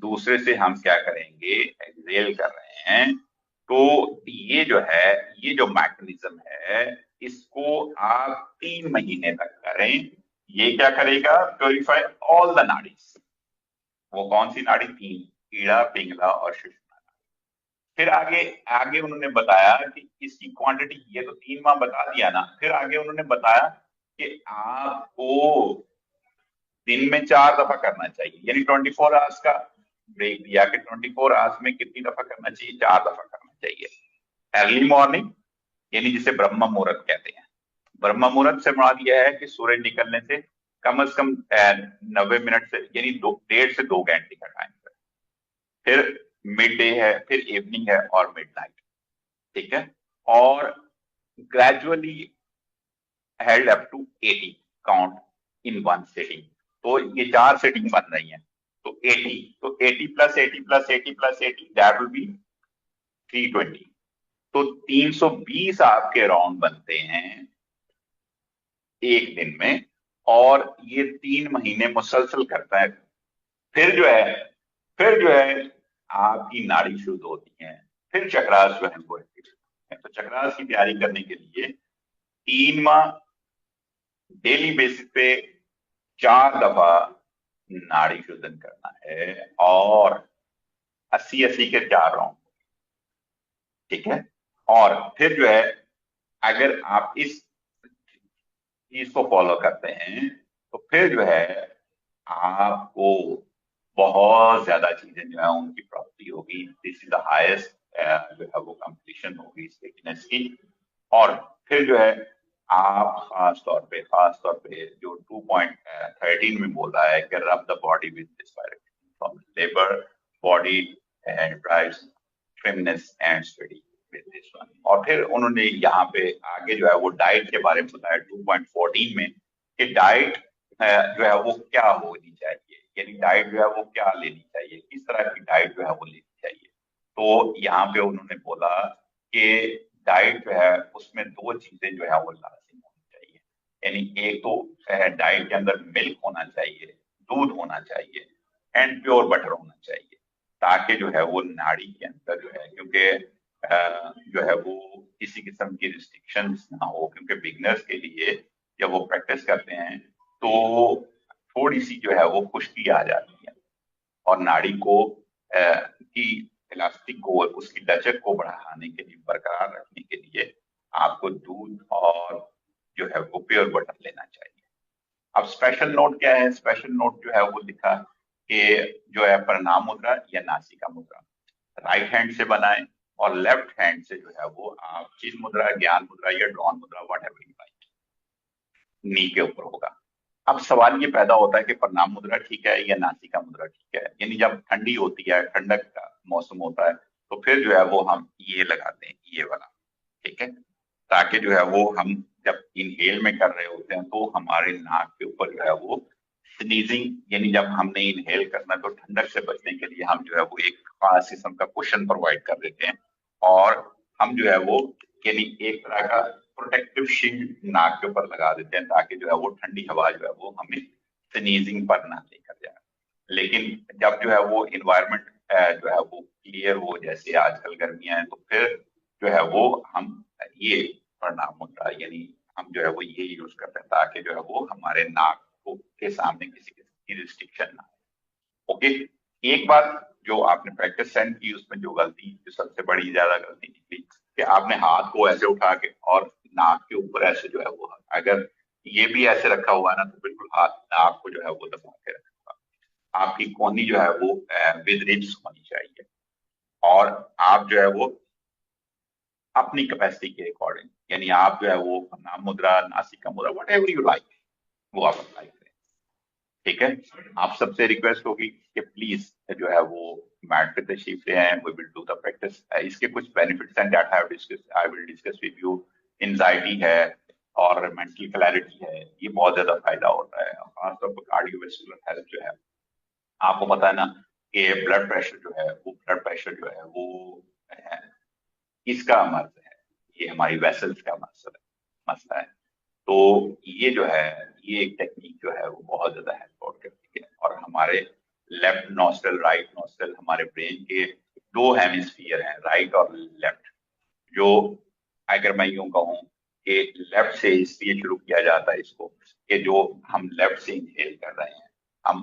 दूसरे से हम क्या करेंगे, एक्सहेल कर रहे हैं, तो ये जो मैकेनिज्म है इसको आप 3 महीने तक करें। ये क्या करेगा, प्योरीफाई ऑल द नाड़ीज। वो कौन सी नाड़ी, 3, ईड़ा पिंगला और सुषुम्ना। फिर आगे आगे उन्होंने बताया कि इसकी क्वांटिटी, ये तो 3 माह बता दिया ना, फिर आगे उन्होंने बताया कि आपको दिन में 4 दफा करना चाहिए, यानी 24 आवर्स का ब्रेक दिया कि 24 आवर्स में कितनी दफा करना चाहिए, 4 दफा करना चाहिए। अर्ली मॉर्निंग, यानी जिसे ब्रह्म मुहूर्त कहते हैं। ब्रह्म मुहूर्त से मुराद यह है कि सूर्य निकलने से कम 90 मिनट से, यानी 1.5 से 2 घंटे का टाइम है। फिर मिड डे है, फिर इवनिंग है और मिड नाइट, ठीक है, और gradually held up to 80 count in one setting. तो ये 4 सेटिंग बन रही हैं, तो 80, तो 80 plus 80 plus 80 plus 80 that will be 320। तो 320 आपके राउंड बनते हैं एक दिन में, और ये 3 महीने मुसलसल करता है। फिर जो है फिर जो है आपकी नाड़ी शुद्ध होती है, फिर चक्रास जो है वो एक्टिव होते हैं। तो चक्रास की तैयारी करने के लिए 3 माह डेली बेसिस पे 4 दफा नाड़ी शोधन करना है, और 80-80 के 4 राउंड, ठीक है। और फिर जो है अगर आप इस चीज को फॉलो करते हैं तो फिर जो है आपको बहुत ज्यादा चीजें जो है उनकी प्राप्ति होगी। दिस इज द हाईएस्ट जो है वो कंप्लीशन होगी इस फिटनेस की। और फिर जो है आप खास तौर पे जो 2.13 में बोल रहा है कि rub the body with this from labour body and drives trimness and study with this one. और फिर उन्होंने यहाँ पे आगे जो है वो डाइट के बारे में बताया 2.14 में कि डाइट जो है वो क्या होनी चाहिए, यानी डाइट जो है वो क्या लेनी चाहिए, किस तरह की डाइट जो है वो लेनी चाहिए। तो यहाँ पे उन्होंने बोला कि डाइट जो है उसमें दो चीजें जो है वो लाजमी होनी चाहिए, यानी एक तो डाइट के अंदर मिल्क होना चाहिए, दूध होना चाहिए एंड प्योर बटर होना चाहिए, ताकि जो है वो नाड़ी के अंदर जो है, क्योंकि जो है वो किसी किस्म की रिस्ट्रिक्शंस ना हो, क्योंकि बिगनर्स के लिए जब वो प्रैक्टिस करते हैं तो थोड़ी सी जो है वो खुश्की आ जाती है, और नाड़ी को की इलास्टिक को, उसकी लचक को बढ़ाने के लिए, बरकरार रखने के लिए आपको दूध और जो है वो प्योर बटर लेना चाहिए। अब स्पेशल नोट क्या है? स्पेशल नोट जो है वो लिखा कि जो है प्रणाम मुद्रा या नासिका मुद्रा राइट हैंड से बनाएं, और लेफ्ट हैंड से जो है वो आप चिन्ह मुद्रा, ज्ञान मुद्रा या ड्रॉन मुद्रा, वट एवर यू लाइक, नी के ऊपर होगा। अब सवाल ये पैदा होता है कि प्रणाम मुद्रा ठीक है या नासिका मुद्रा ठीक है, यानी जब ठंडी होती है, ठंडक का मौसम होता है, तो फिर जो है वो हम ये लगाते हैं, ये वाला, ठीक है, ताकि जो है वो हम जब इनहेल में कर रहे होते हैं तो हमारे नाक के ऊपर जो है वो स्नीजिंग, यानी जब हमने इनहेल करना है तो ठंडक से बचने के लिए हम जो है वो एक खास किस्म का कुशन प्रोवाइड कर देते हैं, और हम जो है वो यानी एक तरह का प्रोटेक्टिव शील्ड नाक के ऊपर लगा देते हैं, ताकि जो है वो ठंडी हवा जो है वो हमें स्नीजिंग पर ना लेकर जाए। लेकिन जब जो है वो इन्वायरमेंट जो है वो क्लियर हो, जैसे आजकल गर्मियां हैं, तो फिर जो है वो हम ये प्रणाम मुद्रा, यानी हम जो है वो ये यूज करते हैं, ताकि जो है वो हमारे नाक को के सामने किसी किस्म की रिस्ट्रिक्शन ना हो। ओके, एक बात जो आपने प्रैक्टिस सेंड की, उसमें जो गलती, जो सबसे बड़ी ज्यादा गलती निकली कि आपने हाथ को ऐसे उठा के और नाक के ऊपर ऐसे जो है वो, अगर ये भी ऐसे रखा हुआ है ना, तो बिल्कुल हाथ नाक को जो है वो दबा के रखा। आपकी कोहनी जो है वो विद रिब्स होनी चाहिए, और आप जो है वो अपनी कैपेसिटी के अकॉर्डिंग, यानी आप जो है वो प्रणाम मुद्रा, नासिका मुद्रा, वट एवर यू लाइक, वो आप अप्लाई करें। ठीक है, आप सबसे रिक्वेस्ट होगी कि प्लीज जो है वो मैट पे तशरीफ ले आए, we will do the practice. इसके कुछ बेनिफिट्स हैं that I will discuss with you. Anxiety है और मेंटल क्लैरिटी है, ये बहुत ज्यादा फायदा होता है, खासतौर पर कार्डियोवैस्कुलर हेल्थ जो है। आपको पता है ना कि ब्लड प्रेशर जो है वो, ब्लड प्रेशर जो है वो इसका मर्ज है, ये हमारी वेसल्स का मसला है। तो ये जो है, ये एक टेक्निक जो है वो बहुत ज्यादा हेल्प आउट करती है, और हमारे लेफ्ट नॉस्ट्रल, राइट नॉस्ट्रल, हमारे ब्रेन के दो हेमिस्फीयर हैं, राइट और लेफ्ट। जो अगर मैं यूं कहूं कि लेफ्ट से इसलिए शुरू किया जाता है इसको कि जो हम लेफ्ट से इंहेल कर रहे हैं, हम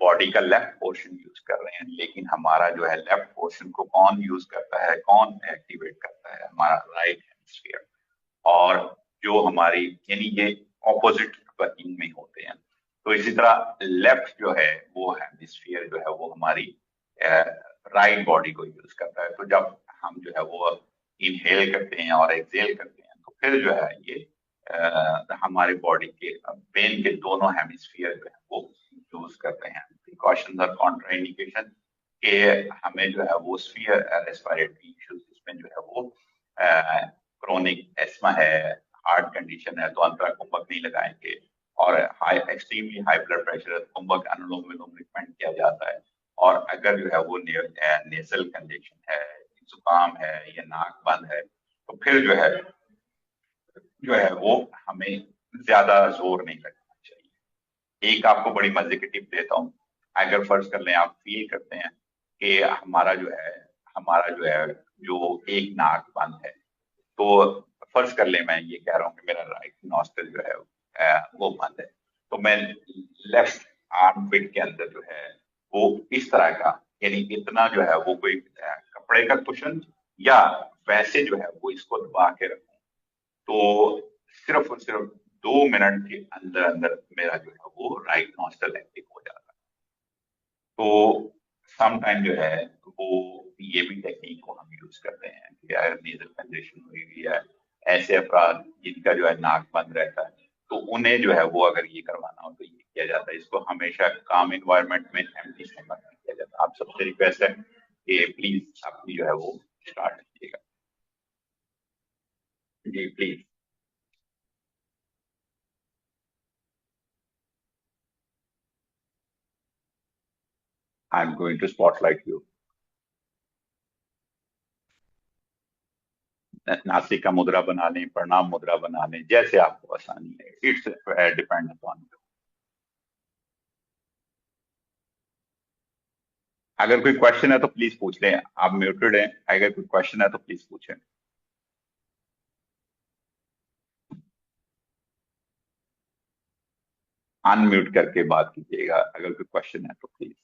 बॉडी का लेफ्ट पोर्शन यूज कर रहे हैं, लेकिन हमारा जो है लेफ्ट पोर्शन को कौन यूज करता है, कौन एक्टिवेट करता है? हमारा राइट हेमिस्फीयर। और जो हमारी, यानी ये ऑपोजिट वर्किंग में होते हैं। तो इसी तरह लेफ्ट जो है वो हेमिस्फीयर जो है वो हमारी राइट बॉडी को यूज करता है। तो जब हम जो है वो इनहेल करते हैं और एक्सहेल करते हैं, तो फिर जो है ये हमारे बॉडी के ब्रेन के दोनों हेमिस्फीयर जो है वो यूज करते हैं। प्रिकॉशंस और कॉन्ट्राइंडिकेशन के, हमें जो है वो स्फीयर रेस्पिरेटरी इश्यूज, इसमें जो है वो क्रोनिक एस्मा है, हार्ट कंडीशन है, तो अंतरा कुंभक नहीं लगाएंगे। और high, extremely high blood pressure है, तो कुंभक अनुलोम विलोम रिकमेंड किया जाता है। और अगर जो है वो नेसल कंजेशन है, जुकाम है या नाक बंद है, तो फिर जो है वो हमें ज्यादा जोर नहीं लगना चाहिए। एक आपको बड़ी मजे की टिप देता हूँ। अगर फर्ज कर लें आप फील करते हैं कि हमारा जो है जो एक नाक बंद है, तो फर्ज कर ले मैं ये कह रहा हूँ कि मेरा राइट नॉस्ट्रल जो है वो बंद है, तो मैं लेफ्ट आर्म पिट के अंदर जो है वो इस तरह का, यानी इतना जो है वो कोई कपड़े का कुशन या वैसे जो है वो इसको दबा के रखूं, तो सिर्फ और सिर्फ 2 मिनट के अंदर अंदर मेरा जो है वो राइट नॉस्ट्रल एक्टिव हो जाता है। तो सम टाइम जो है वो ये भी टेक्निक को हम यूज करते हैं कि अगर नेजल कंजेशन हुई हुई है ऐसे अफराद जिनका जो है नाक बंद रहता है, तो उन्हें जो है वो अगर ये करवाना हो तो ये किया जाता है। इसको हमेशा काम इन्वायरमेंट में एम्प्टी स्टमक में किया जाता है। आप सबसे रिक्वेस्ट है कि प्लीज अपनी जो है वो स्टार्ट कीजिएगा। जी please. I am going to spotlight you. नासिका मुद्रा बना लें, प्रणाम मुद्रा बना लें, जैसे आपको आसानी है। It's depend upon. अगर कोई क्वेश्चन है तो प्लीज पूछ लें। आप म्यूटेड हैं, अगर कोई क्वेश्चन है तो प्लीज पूछें। अनम्यूट करके बात कीजिएगा अगर कोई क्वेश्चन है तो प्लीज।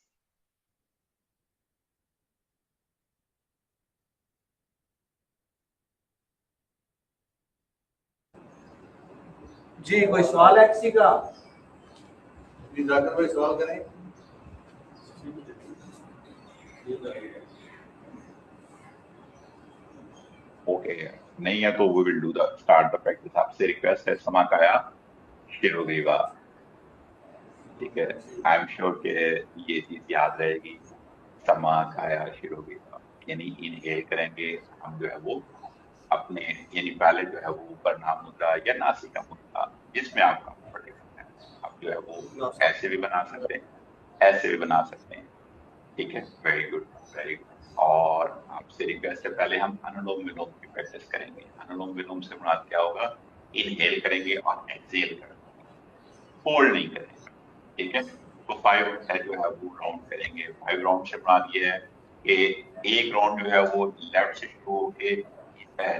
जी कोई सवाल है किसी का? जी जाकर भाई सवाल करें। ओके, नहीं है तो we will do the start the practice. आपसे रिक्वेस्ट है, समा काया शिरोग्रीवा। ठीक है, आई एम श्योर कि ये चीज याद रहेगी। समा काया शिरोग्रीवा, यानी इनहेल करेंगे हम जो है वो अपने, यानी पहले जो है वो ऊपर नाम मुद्रा या नासिका मुद्रा, जिसमें आप कंफर्टेबल है, आप जो है वो ऐसे भी बना सकते हैं, ऐसे भी बना सकते हैं। ठीक है, वेरी गुड, वेरी गुड। और आपसे रिक्वेस्ट है, पहले हम अनुलोम विलोम की प्रैक्टिस करेंगे। अनुलोम विलोम से मुराद क्या होगा? इनहेल करेंगे और एक्सेल करेंगे, होल्ड नहीं करेंगे। ठीक है, तो 5 है जो है वो राउंड करेंगे। 5 राउंड से मुराद ये है कि एक राउंड जो है वो लेफ्ट से शुरू होके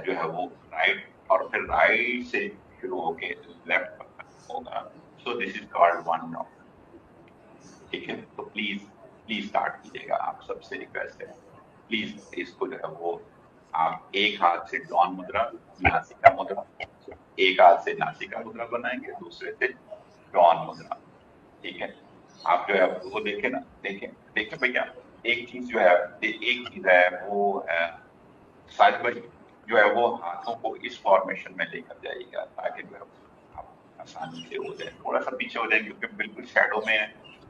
जो है वो राइट, और फिर राइट से शुरू होके लेफ्ट पर खत्म होगा। सो दिस इज कॉल्ड 1 राउंड। ठीक है, तो प्लीज प्लीज स्टार्ट कीजिएगा। आप सबसे रिक्वेस्ट है, प्लीज इसको जो है वो आप एक हाथ से डॉन मुद्रा, नासिका मुद्रा, एक हाथ से नासिका मुद्रा बनाएंगे, दूसरे से डॉन मुद्रा। ठीक है, आप जो है वो देखें ना, देखें देखें भैया, एक चीज जो है, एक चीज है वो है, साजिद भाई जो है वो हाथों को इस फॉर्मेशन में लेकर जाइएगा ताकि जो है आप आसानी से हो जाए। थोड़ा सा पीछे हो जाए क्योंकि बिल्कुल शैडो में है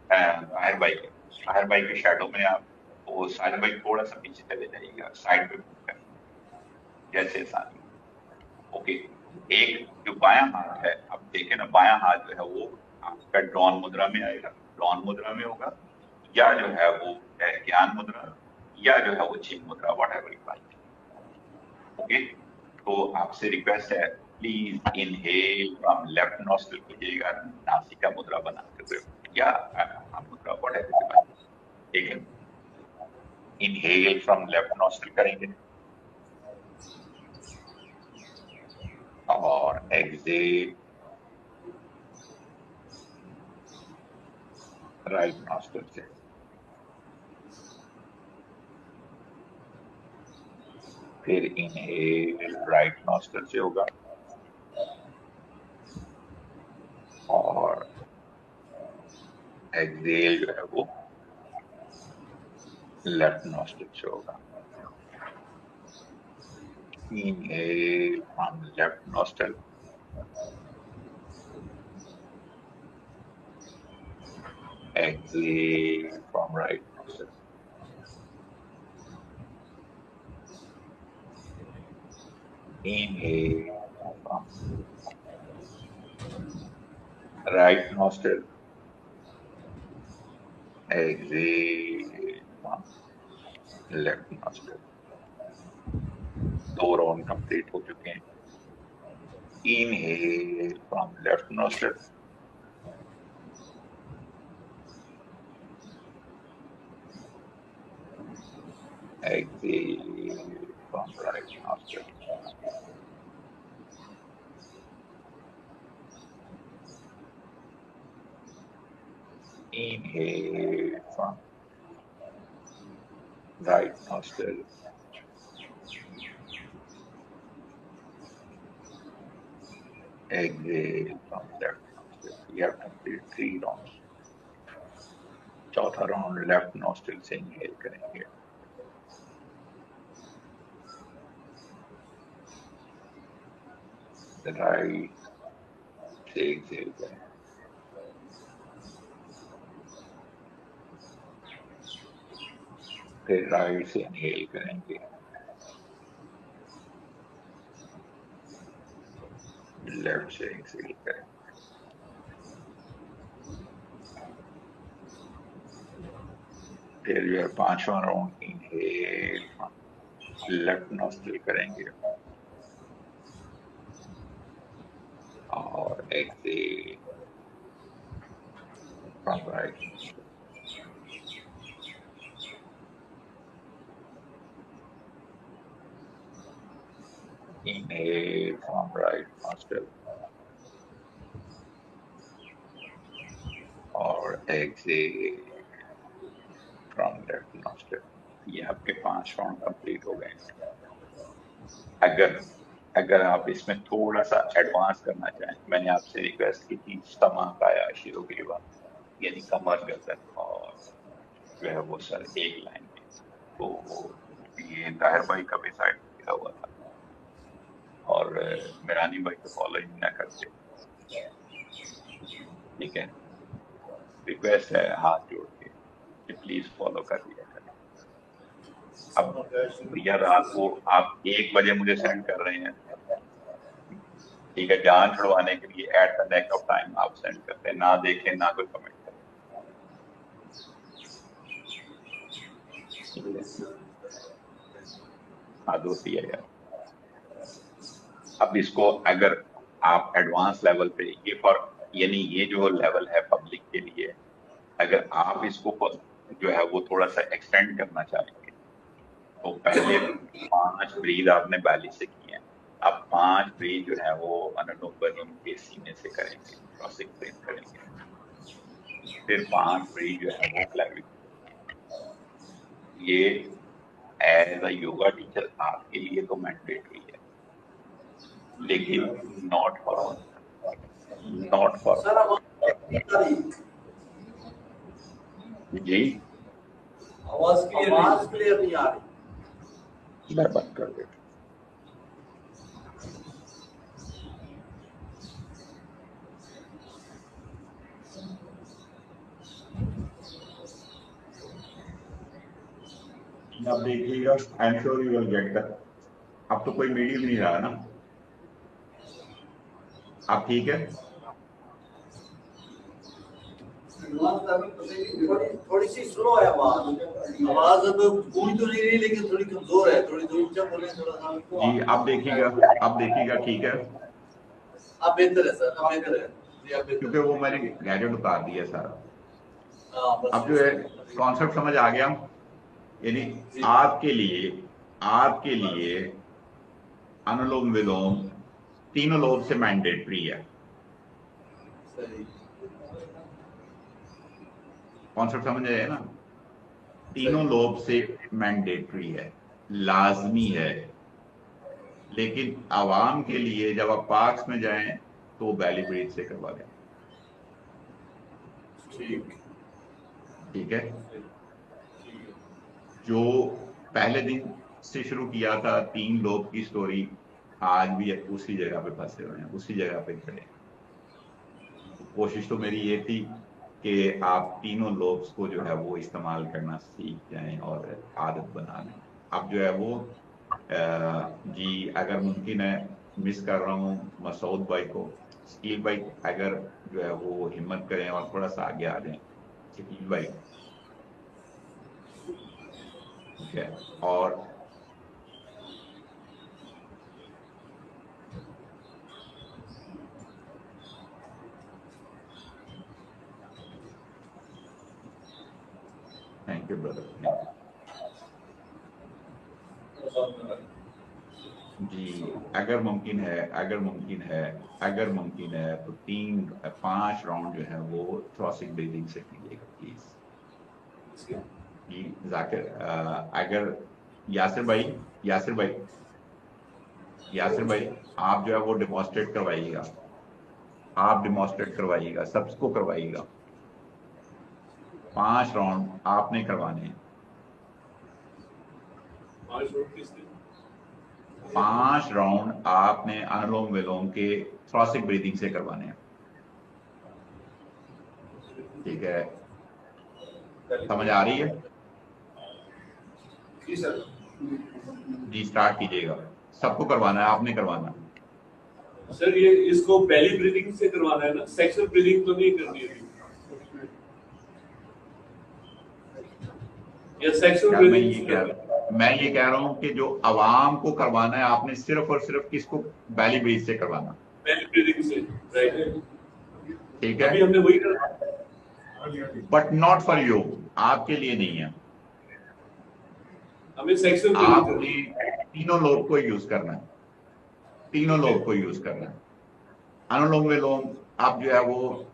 ताहिर भाई के, ताहिर भाई के शैडो में आप। वो साजिद भाई थोड़ा सा पीछे चले जाइएगा, साइड पे move कर, जैसे आसानी। ओके, एक जो बायां हाथ है, अब देखें ना, बायां हाथ जो है वो आपका डॉन मुद्रा में आएगा, डॉन मुद्रा में होगा, या जो है वो ज्ञान मुद्रा, या जो है वो चिन्ह मुद्रा, what ever you like. Okay, तो आपसे रिक्वेस्ट है, please inhale from left nostril कीजिएगा नासिका मुद्रा बनाते हुए, या मुद्रा वट एवर यू लाइक। ठीक है, इनहेल फ्रॉम लेफ्ट नॉस्ट्रिल करेंगे और एक्सेल राइट नॉस्ट्रिल से। फिर इनहेल राइट नॉस्ट्रिल से होगा और एक्सेल जो है वो लेफ्ट नॉस्ट्रिल से होगा। Inhale from left nostril. Exhale from right nostril. Inhale from right nostril. Exhale from left nostril. 2 round complete हो चुके हैं। Inhale from left nostril. Exhale from right nostril. Inhale from right nostril. Exhale from left nostril. We have completed 3 rounds. चौथा round left nostril से inhale करेंगे। Right से Excel करें, फिर right से इनहेल करेंगे, लेफ्ट से एक्सेल करें, फिर जो है 5वां राउंड इनहेल लेफ्ट नॉस्ट्रिल करेंगे और exhale from right, inhale from right nostril और exhale from left nostril। ये आपके 5 राउंड कंप्लीट हो गए। अगर अगर आप इसमें थोड़ा सा एडवांस करना चाहें, मैंने आपसे रिक्वेस्ट की थी स्टमक आया शिरोग्रीवा यानी कमर गर्दन और जो है वो सर एक लाइन में, तो ये ताहिर भाई का भी साइड किया हुआ था और मेरानी भाई तो फॉलो ही ना करते। ठीक है, रिक्वेस्ट है हाथ जोड़ के कि प्लीज फॉलो कर लिया करें। अब भैया रात को आप 1 बजे मुझे सेंड कर रहे हैं, ठीक है, जान छुड़वाने के लिए at the neck of time आप सेंड करते हैं, ना देखें ना कोई कमेंट करें। हद होती है यार। अब इसको अगर आप एडवांस लेवल पे ये फॉर यानी ये जो लेवल है पब्लिक के लिए, अगर आप इसको जो है वो थोड़ा सा एक्सटेंड करना चाहेंगे तो पहले 5 ब्रीद आपने बैली से किए हैं, अब 5 ब्रीद जो है वो अनुलोम विलोम के सीने से करेंगे, क्रॉसिंग ब्रीथ करेंगे, फिर 5 ब्रीद जो है वो क्लैविकल। ये एज अ योगा टीचर आपके लिए तो मैंडेटरी है, लेकिन नॉट फॉर जी आवाज क्लियर नहीं आ रही। मैं बंद कर देता। आप देखिएगा, I am sure you will get that. अब तो कोई मीडियम नहीं रहा ना, आप ठीक है? थोड़ी सी स्लो है आवाज अब पूरी तो नहीं रही लेकिन थोड़ी कमजोर है, थोड़ी दूर से बोले थोड़ा सा जी आप देखिएगा ठीक है। अब बेहतर है सर, अब बेहतर है जी, अब क्योंकि वो मैंने गैजेट उतार दिया सारा। बस अब जो है कॉन्सेप्ट समझ आ गया, यानी आपके लिए अनुलोम विलोम तीनों लोब से मैंडेटरी है। सही कॉन्सेप्ट समझ आया ना, तीनों लोब से मैंडेटरी है, लाजमी है, लेकिन आवाम के लिए जब आप पार्क्स में जाएं तो बैली ब्रीथ से करवा दें। ठीक है, जो पहले दिन से शुरू किया था 3 लोब की स्टोरी, आज भी उसी जगह पे फंसे हुए हैं, उसी जगह पे खड़े हैं। कोशिश तो मेरी ये थी कि आप तीनों लोब्स को जो है वो इस्तेमाल करना सीख जाएं और आदत बना लें। अब जो है वो जी अगर मुमकिन है मिस कर रहा हूँ मसूद भाई को, शकील भाई अगर जो है वो हिम्मत करें और थोड़ा सा आगे आ जाएं, शकील भाई। ठीक है, और थैंक यू ब्रदर, जी अगर मुमकिन है तो 5 राउंड जो है वो थ्रॉसिक ब्रीदिंग से कीजिएगा प्लीज। जी जाकिर अगर यासिर भाई आप जो है वो डिमॉन्स्ट्रेट करवाइएगा, सबको करवाइएगा। 5 राउंड आपने करवाने हैं। 5 राउंड आपने अनुलोम विलोम के थोरेसिक ब्रीदिंग से करवाने हैं। ठीक है, समझ आ रही है? जी सर। जी स्टार्ट कीजिएगा, सबको करवाना है, आपने करवाना है। सर ये इसको बेली ब्रीदिंग से करवाना है ना, सेक्सुअल ब्रीदिंग तो नहीं करनी है या सेक्सुअल मैं ब्रीदिंग? मैं ये कह रहा हूँ कि जो आवाम को करवाना है आपने सिर्फ और सिर्फ किसको, बेली ब्रीथ से करवाना। बेली ब्रीदिंग से, राइट? ठीक है, अभी हमने वही करा, बट नॉट फॉर यू, आपके लिए नहीं है। हमें सेक्सुअल ब्रीदिंग आपने तीनों लोग को यूज करना है, तीनों लोग को यूज करना है। अनुलोम विलोम आप जो है वो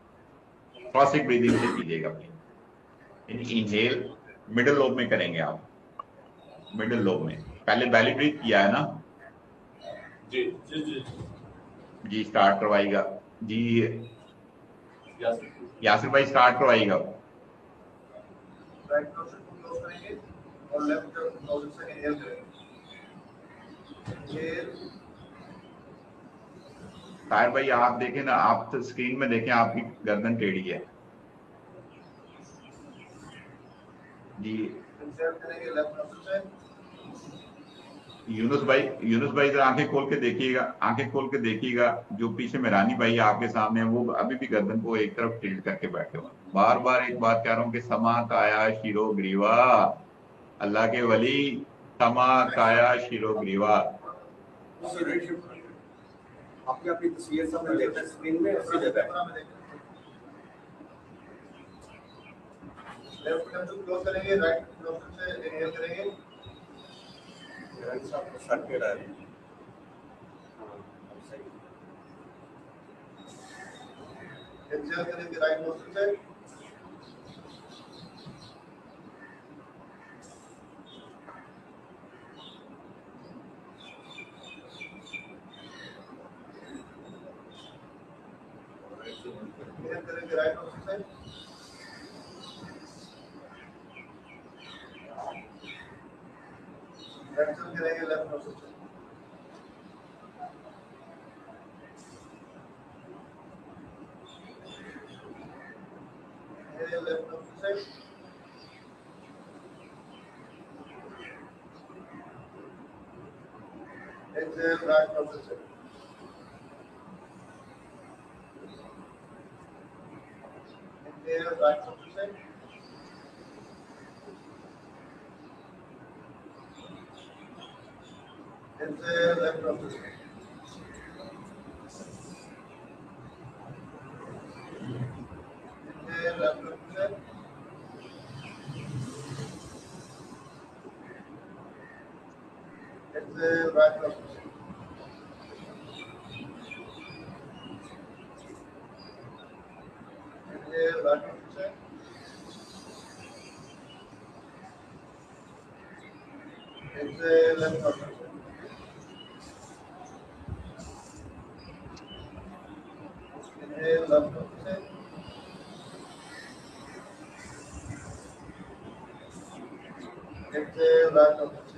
थोरेसिक ब्रीदिंग से कीजिएगा। इनहेल मिडिल लोब में करेंगे आप, मिडिल लोब में। पहले बेली ब्रीथ किया है ना? जी जी जी जी स्टार्ट करवाइएगा जी, यासिर भाई स्टार्ट करवाइएगा। राइट नोज को क्लोज करेंगे और लेफ्ट नोज से इनहेल करेंगे। इनहेल। ताहिर भाई आप देखें ना, आप तो स्क्रीन में देखें, आपकी गर्दन टेढ़ी है जी। इंसर्ट करेंगे लेफ्ट नोज से। यूनुस भाई जरा आंखें खोल के देखिएगा, आंखें खोल के देखिएगा। जो पीछे मेरानी भाई आपके सामने है वो अभी भी गर्दन को एक तरफ टिल्ट करके बैठे हुए। बार बार एक बात कह रहा हूँ कि समा काया शिरो ग्रीवा, अल्लाह के वली, समा काया शिरो ग्रीवा। आपकी अपनी तस्वीर सामने देखते हैं स्क्रीन में, उसी जगह लेफ्ट नोज को क्लोज करेंगे, राइट नोज से इनहेल करेंगे। सर टेढ़ा है। एक्सहेल करेंगे राइट नोज से। इनहेल करेंगे राइट नोज से। एक्सहेल करेंगे लेफ्ट नोज से। इनहेल लेफ्ट नोज से। एक्सहेल राइट नोज से। इनहेल राइट नोज से। एक्सहेल लेफ्ट नोज से। इनहेल लेफ्ट नोज से। एक्सहेल राइट नोज से। इनहेल राइट नोज से। एक्सहेल लेफ्ट नोज से। इनहेल लेफ्ट नोज से। एक्सहेल राइट नोज से।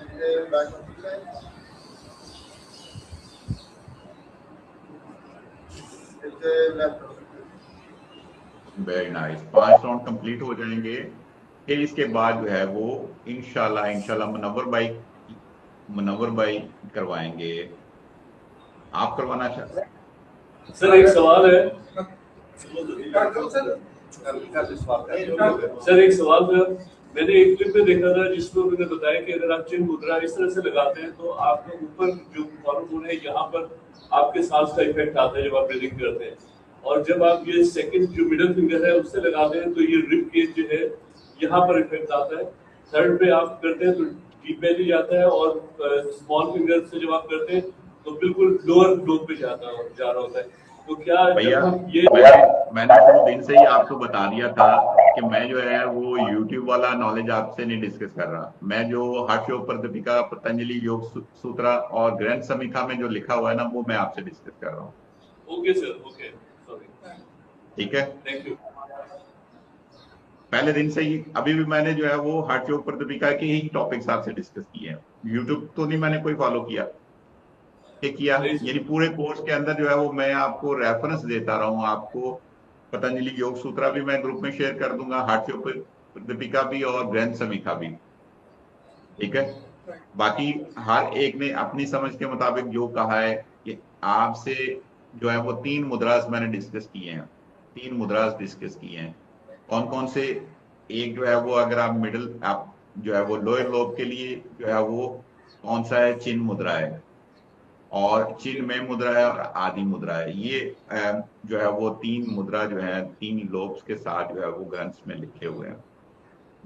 इनहेल राइट नोज से। एक्सहेल लेफ्ट नोज से। वेरी नाइस, 5 राउंड कंप्लीट हो जाएंगे। फिर इसके बाद जो है वो इंशाल्लाह मुनव्वर भाई करवाएंगे। आप करवाना चाहते हैं? सर एक सवाल है, सर एक सवाल था। मैंने एक क्लिप में देखा था जिसमें उन्होंने बताया कि अगर आप चिन्ह मुद्रा इस तरह से लगाते हैं तो आपके ऊपर जो हॉर्मोन है यहाँ पर आपके सांस का इफेक्ट आता है जब आप ब्रीदिंग करते हैं, और जब आप ये सेकंड जो मिडिल फिंगर है उससे लगाते हैं तो ये रिब केज जो है यहाँ पर इफेक्ट आता है। थर्ड पे आप करते हैं तो डीप बेली जाता है, और स्मॉल फिंगर से जब आप करते हैं तो बिल्कुल लोअर लोब पे जा रहा होता है। तो क्या भैया ये मैंने शुरू दिन से ही आपको बता दिया था कि मैं जो है वो YouTube वाला नॉलेज आपसे नहीं डिस्कस कर रहा। मैं जो हठ योग प्रदीपिका पतंजलि योग सूत्रा और ग्रंथ समीक्षा में जो लिखा हुआ है ना वो मैं आपसे डिस्कस कर रहा हूँ। ओके सर, ओके, सॉरी, ठीक है, थैंक यू। पहले दिन से ही, अभी भी मैंने जो है वो हार्ट चौक पर दीपिका के ही टॉपिक्स आपसे डिस्कस किए हैं। यूट्यूब तो नहीं मैंने कोई फॉलो किया किया, नहीं यानी पूरे कोर्स के अंदर जो है वो मैं आपको रेफरेंस देता रहा हूँ। आपको पतंजलि योग सूत्रा भी मैं ग्रुप में शेयर कर दूंगा, हार्ट चौक पर दीपिका भी और ग्रंथ समीक्षा भी, ठीक है। बाकी हर एक ने अपनी समझ के मुताबिक जो कहा है कि आपसे जो है वो 3 मुद्रास मैंने डिस्कस किए हैं, 3 मुद्रास डिस्कस किए हैं। कौन कौन से? एक जो है वो अगर आप मिडिल, आप जो है वो लोअर लोब के लिए जो है वो कौन सा है? चिन्ह मुद्रा है, और चिन्ह में मुद्रा है और आदि मुद्रा है। ये जो है वो 3 मुद्रा जो है 3 लोब्स के साथ जो है वो ग्रंथ में लिखे हुए हैं।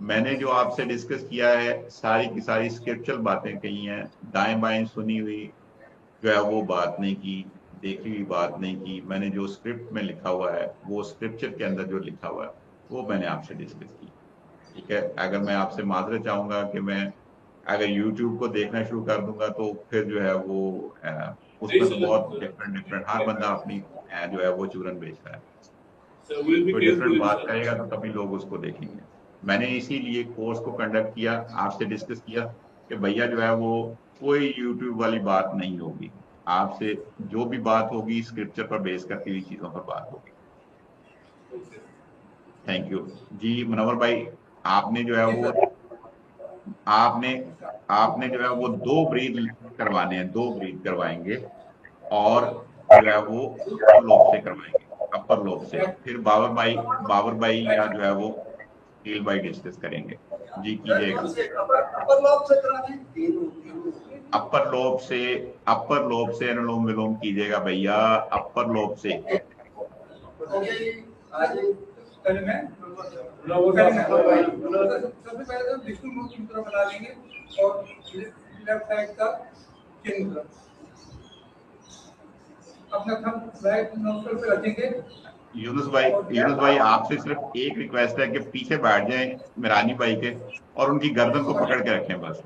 मैंने जो आपसे डिस्कस किया है सारी की सारी स्क्रिप्चुरल बातें कही हैं, दाएं बाएं सुनी हुई जो है वो बात नहीं की, देखी हुई बात नहीं की। मैंने जो स्क्रिप्ट में लिखा हुआ है, वो स्क्रिप्चर के अंदर जो लिखा हुआ है वो मैंने आपसे डिस्कस की, ठीक है। अगर मैं आपसे माजरत चाहूंगा कि मैं अगर YouTube को देखना शुरू कर दूंगा तो फिर जो है वो उसमें तो बहुत डिफरेंट डिफरेंट, हर बंदा अपनी जो है वो चूरन बेच रहा है, सर, विल बी कोई डिफरेंट केयरफुल बात सर। करेगा तो तभी लोग उसको देखेंगे। मैंने इसीलिए कोर्स को कंडक्ट किया, आपसे डिस्कस किया कि भैया जो है वो कोई यूट्यूब वाली बात नहीं होगी, आपसे जो भी बात होगी स्क्रिप्चर पर बेस करती हुई चीजों पर बात होगी। थैंक यू जी। मुनव्वर भाई, आपने जो है वो आपने आपने जो है वो 2 ब्रीथ करवाने हैं, 2 ब्रीथ करवाएंगे, और जो है वो अपर लोब से करवाएंगे, अपर लोब से। फिर बाबर भाई या जो है वो नील भाई डिस्कस करेंगे जी, कीजिएगा। अपर लॉब से कराने अपर लोब से अनुलोम विलोम कीजिएगा भैया, अपर लोब से। आज पहले मैं सबसे पहले तो विष्णु मुद्रा बना लेंगे और लेफ्ट साइड का चिन्ह मुद्रा अपना थंब राइट नोस्ट्रल पे रखेंगे। यूनुस भाई आपसे सिर्फ एक रिक्वेस्ट है कि पीछे बैठ जाएं मिरानी भाई के और उनकी गर्दन को पकड़ के रखें बस।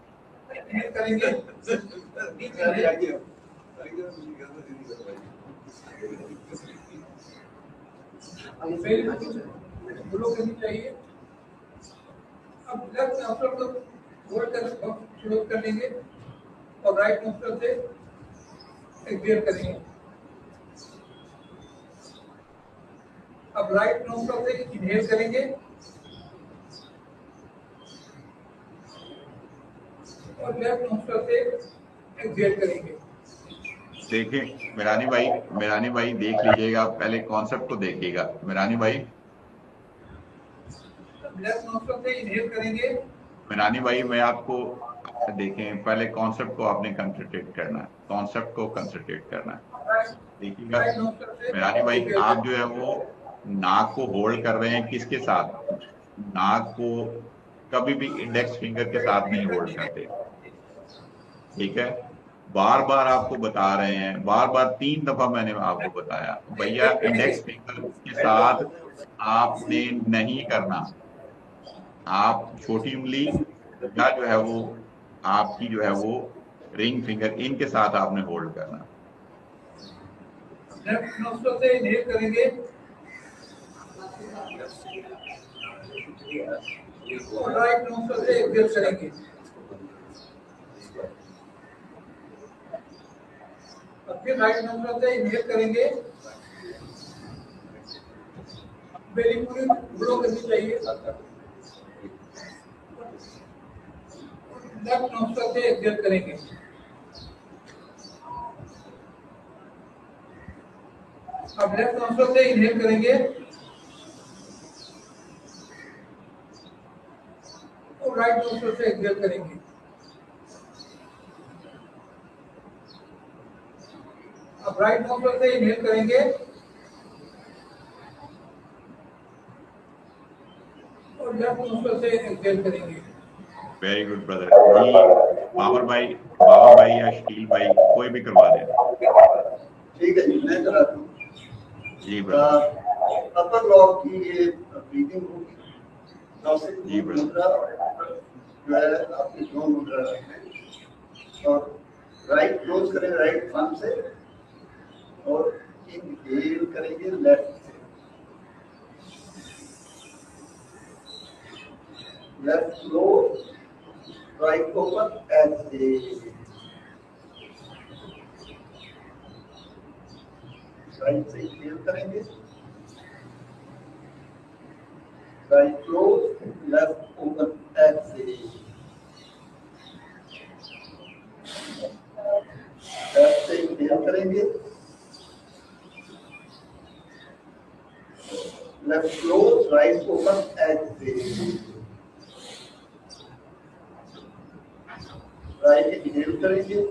करेंगे ग्लो करनी चाहिए। अब लेफ्ट नोस्ट्रल को होल्ड कर शुरू कर लेंगे और राइट नोस्ट्रल से एक्सहेल करेंगे। अब राइट नोस्ट्रल से इनहेल करेंगे और लेफ्ट नोस्ट्रल से एक्सहेल करेंगे। देखिए मिरानी भाई देख लीजिएगा, पहले कॉन्सेप्ट को देखिएगा मिरानी भाई। लेफ्ट नोस्ट्रल से इनहेल करेंगे। मिरानी भाई मैं आपको देखें, पहले कॉन्सेप्ट को आपने कंसंट्रेट करना है, कॉन्सेप्ट को कंसंट्रेट करना है। देखिएगा मिरानी भाई, आप जो है वो नाक को होल्ड कर रहे हैं किसके साथ? नाक को कभी भी इंडेक्स फिंगर के साथ नहीं होल्ड करते, ठीक है। बार बार आपको बता रहे हैं, बार बार 3 दफा मैंने आपको बताया भैया इंडेक्स फिंगर के साथ आपने नहीं करना। आप छोटी उंगली या जो है वो आपकी जो है वो रिंग फिंगर, इनके साथ आपने होल्ड करना। लेफ्ट नोस्ट्रल से इनहेल करेंगे और राइट नोस्ट्रल से एक्सहेल करेंगे। फिर राइट नोस्ट्रल से इनहेल करेंगे। बेली पूरी ग्लो करनी चाहिए। लेफ्ट नोस्ट्रल से एक्सहेल करेंगे। अब लेफ्ट नोस्ट्रल से इनहेल करेंगे और राइट नोस्ट्रल से एक्सहेल करेंगे। अब राइट नोस्ट्रल से इनहेल करेंगे और लेफ्ट नोस्ट्रल से एक्सहेल करेंगे। वेरी गुड ब्रदर जी। बाबर भाई या शकील भाई कोई भी करवा दे। ठीक है जी, मैं कराता हूँ जी ब्रदर। अपर लॉब की ये ब्रीदिंग होगी। जी ब्रदर। मुद्रा जो है आपकी 2 मुद्रा रखें और राइट क्लोज करें राइट थंब से और इनहेल करेंगे लेफ्ट से left close, right open, exhale. Right से इंहेल करेंगे, right close, left open, exhale. Left से इंहेल करेंगे, left close, right open, exhale. Right inhale करेंगे,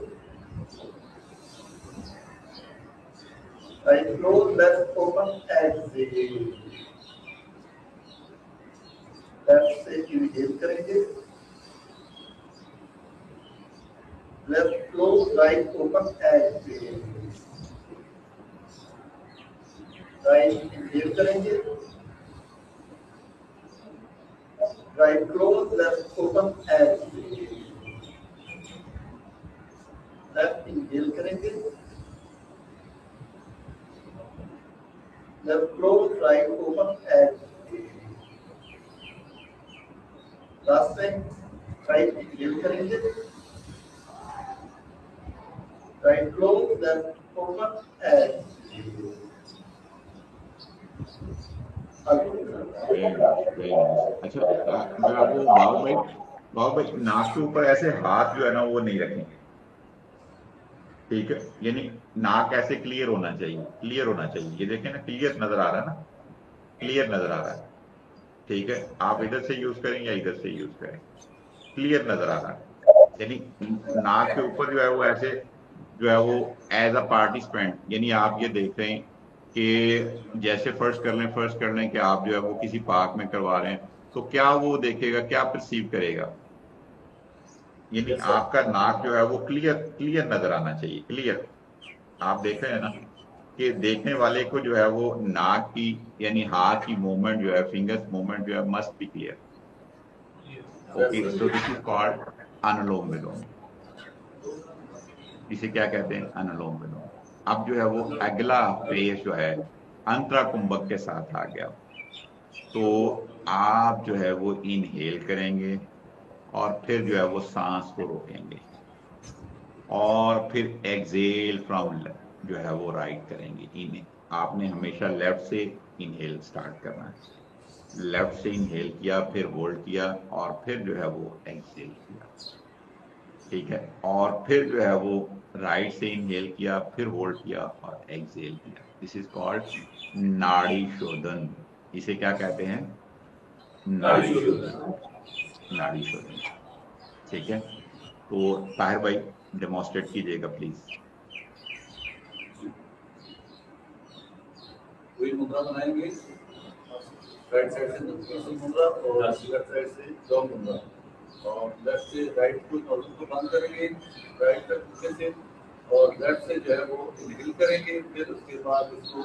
right close, left open, exhale. Left से इंहेल करेंगे, left close, right open, exhale. Right inhale करेंगे, right close, left open, exhale. Left inhale करेंगे, left close, right open, exhale. Last time right inhale करेंगे, right close, left open, exhale. अच्छा, जो है वो बाबू भाई नाक के ऊपर ऐसे हाथ जो है ना वो नहीं रखेंगे, ठीक है? यानी नाक ऐसे क्लियर होना चाहिए, क्लियर होना चाहिए। ये देखें ना, क्लियर नजर आ रहा है ना, क्लियर नजर आ रहा है, ठीक है? आप इधर से यूज करें या इधर से यूज करें, क्लियर नजर आ रहा है। यानी नाक के ऊपर जो है वो ऐसे जो है वो एज अ पार्टिसिपेंट, यानी आप ये देख रहे हैं कि जैसे फर्स्ट कर लें कि आप जो है वो किसी पार्क में करवा रहे हैं, तो क्या वो देखेगा, क्या परसीव करेगा? यानी आपका नाक जो है वो क्लियर नजर आना चाहिए, क्लियर। आप देख रहे हैं ना कि देखने वाले को जो है वो नाक की यानी हाथ की मूवमेंट जो है, फिंगर्स मूवमेंट जो है must be clear. Okay, so this is called अनुलोम विलोम। इसे क्या कहते हैं? अनुलोम विलोम। अब जो है वो अगला फेज जो है अंतरा कुंभक के साथ आ गया। तो आप जो है वो इनहेल करेंगे और फिर जो है वो सांस को रोकेंगे और फिर एक्सेल फ्रॉम जो है वो राइट करेंगे। इन आपने हमेशा लेफ्ट से इनहेल स्टार्ट करना है। लेफ्ट से इनहेल किया, फिर होल्ड किया और फिर जो है वो एक्सेल किया, ठीक है? और फिर जो है वो राइट से इनहेल किया, फिर होल्ड किया और एक्सेल किया। दिस इज कॉल्ड नाड़ी शोधन। इसे क्या कहते हैं? नाड़ी शोधन, नाड़ी शोधन, ठीक है? तो ताहिर भाई डेमोन्स्ट्रेट कीजिएगा प्लीज। वही मुद्रा बनाएंगे, राइट साइड से नॉर्मल मुद्रा और लेफ्ट साइड से लॉन्ग मुद्रा, और लेफ्ट से राइट को नॉर्मल को बंद करेंगे, राइट से और लेफ्ट से जो है वो इनहेल करेंगे, फिर उसके बाद उसको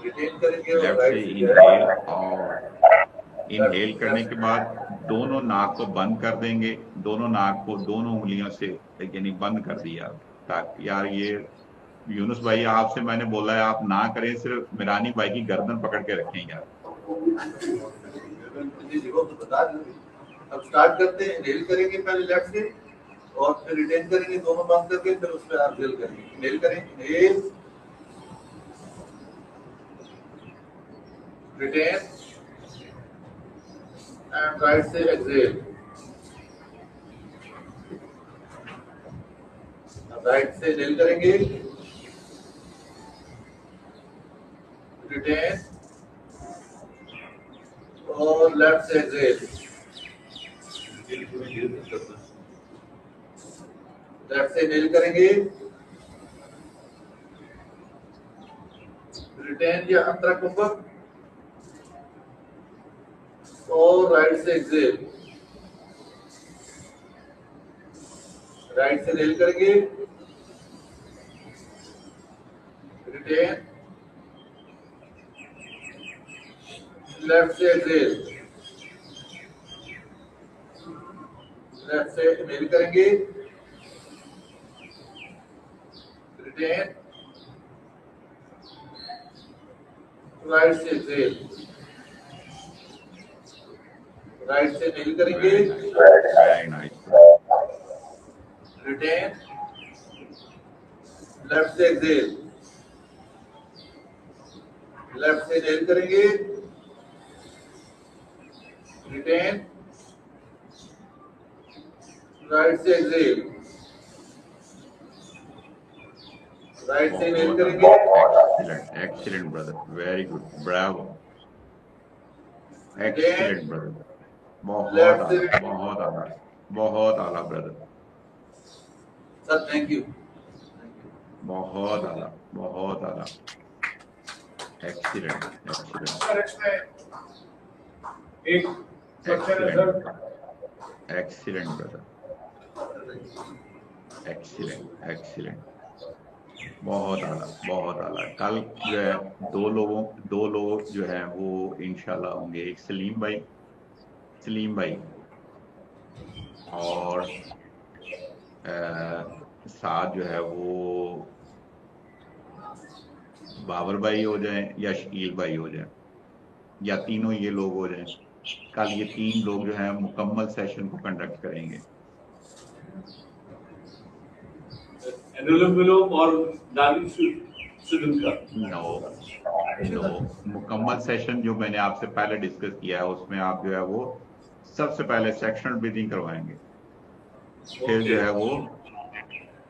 रिटेन करेंगे और लेफ्ट राइट से से इनहेल और इनहेल करने के बाद दोनों नाक को बंद कर देंगे, दोनों नाक को दोनों उंगलियों से यानी बंद कर दिया। ताकि यार ये यूनुस भाई आपसे मैंने बोला है आप ना करें, सिर्फ मिरानी भाई की गर्दन पकड़ के रखें यार। तो बता देंगे। अब स्टार्ट करते हैं, इनहेल करेंगे पहले लेफ्ट से और फिर रिटेन करेंगे दोनों बंद करके, फिर उस पर एक्सेल करेंगे। इनहेल करें, इनहेल, रिटेन एंड राइट से एक्सेल। राइट से इनहेल करेंगे, रिटेन और लेफ्ट से एक्सेल। लेफ्ट से इनहेल करेंगे, रिटेन या अंतरा कुंभक और राइट से एक्सेल। राइट से इनहेल करेंगे, रिटेन, लेफ्ट से एक्सेल। लेफ्ट से इनहेल करेंगे, रिटेन, राइट से एक्सेल। राइट से इनहेल करेंगे, वेरी नाइस, रिटेन, लेफ्ट से एक्सेल, लेफ्ट से इनहेल करेंगे, रिटेन, राइट से एक्सेल, राइट से इनहेल करेंगे, excellent excellent brother, very good, Bravo, excellent brother, बहुत आला, बहुत आला, बहुत आला ब्रदर, सर थैंक यू, बहुत आला, बहुत आला, एक्सीलेंट एक्सीलेंट सर इसमें एक स्ट्रक्चर है sir, excellent brother, excellent excellent, बहुत आला, बहुत आला। कल जो है दो लोग जो है वो इंशाल्लाह होंगे, एक सलीम भाई और साथ जो है वो बाबर भाई हो जाएं या शकील भाई हो जाएं या तीनों ये लोग हो जाएं। कल ये 3 लोग जो है मुकम्मल सेशन को कंडक्ट करेंगे। और दानिश का नो, मुकम्मल सेशन जो मैंने आपसे पहले डिस्कस किया है उसमें आप जो है वो सबसे पहले सेक्शनल ब्रीथिंग करवाएंगे, फिर जो है वो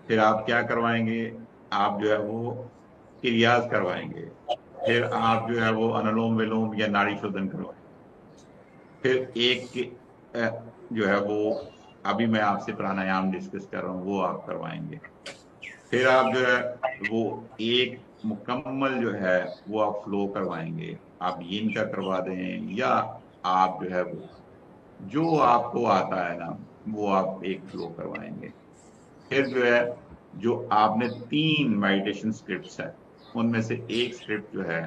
फिर आप क्या करवाएंगे, आप जो है वो क्रियाज करवाएंगे, फिर आप जो है वो अनुलोम विलोम या नाड़ी शोधन करवाएंगे, फिर एक जो है वो अभी मैं आपसे प्राणायाम डिस्कस कर रहा हूँ वो आप करवाएंगे, फिर आप जो है वो एक मुकम्मल जो है वो आप फ्लो करवाएंगे। आप यीन का करवा दें या आप जो है वो जो आपको आता है ना वो आप एक फ्लो करवाएंगे। फिर जो है जो आपने 3 मेडिटेशन स्क्रिप्ट्स हैं उनमें से एक स्क्रिप्ट जो है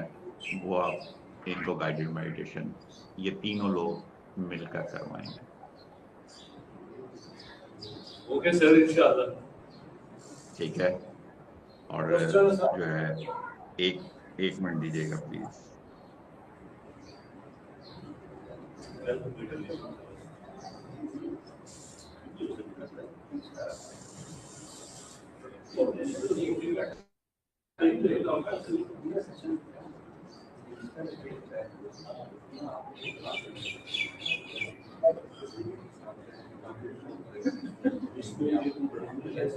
वो आप इनको गाइडेड मेडिटेशन ये तीनों लोग मिलकर करवाएंगे। ओके सर, इंशाल्लाह। ठीक है, और जो है एक मिनट दीजिएगा प्लीज।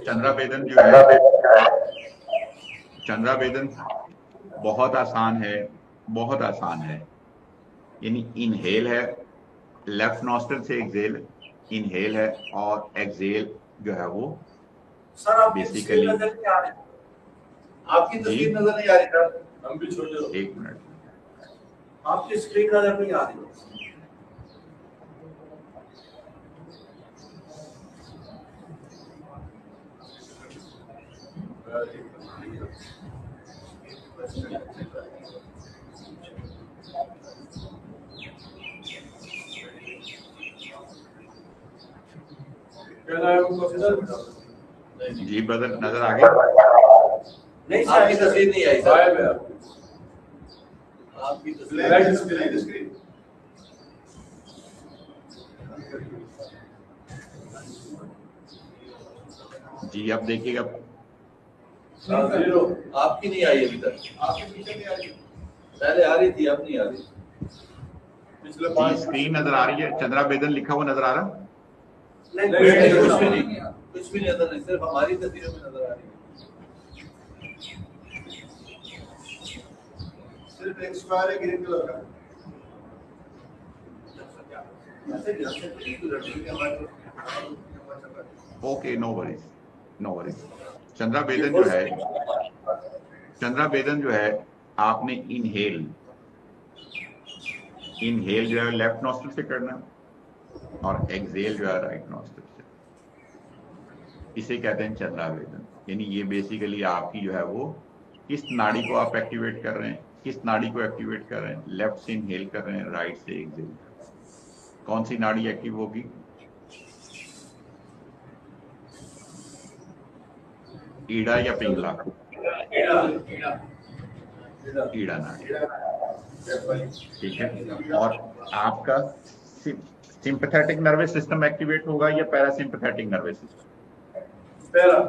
चंद्रावेदन जो है चंद्रावेदन बहुत आसान है, बहुत आसान है। यानी इनहेल है, लेफ्ट नॉस्ट्रल से एक्सेल, इनहेल है और एक्सेल जो है वो सर आपकी बेसिकली नजर नहीं आ रही, आपकी तस्वीर नजर नहीं आ रही सर, हम भी छोटे एक मिनट, आपकी स्क्रीन नजर नहीं आ रही। जी ब्रदर नजर आ गया? नहीं सर, आपकी तस्वीर नहीं आई सर, आपकी तस्वीर जी अब देखिएगा, आपकी नहीं आई अभी तक, आपके पीछे नहीं आ रही, पहले आ रही थी अब नहीं आ रही। जी स्क्रीन नजर आ रही है, चंद्रावेदन लिखा हुआ नजर आ रहा? नहीं कुछ भी नहीं, कुछ भी नजर नहीं, सिर्फ हमारी तस्वीरों में नजर आ रही है। सिर्फ एक स्क्वायर है ग्रीन कलर का। Okay, no worries, no worries. चंद्रावेदन जो है आपने इनहेल जो है लेफ्ट नॉस्ट्रल से करना और एक्सेल जो है राइट नॉस्ट्रल से। इसे कहते हैं चंद्रावेदन। यानी ये बेसिकली आपकी जो है वो किस नाड़ी को आप एक्टिवेट कर रहे हैं, किस नाड़ी को एक्टिवेट कर रहे हैं, लेफ्ट से इनहेल कर रहे हैं, राइट से एक्सेल। कौन सी नाड़ी एक्टिव होगी? ईड़ा या पिंगला? ईड़ा नाड़ी, ठीक है। और आपका सिंपैथेटिक नर्वस सिस्टम एक्टिवेट होगा या पैरासिम्पैथेटिक नर्वस सिस्टम? पैरा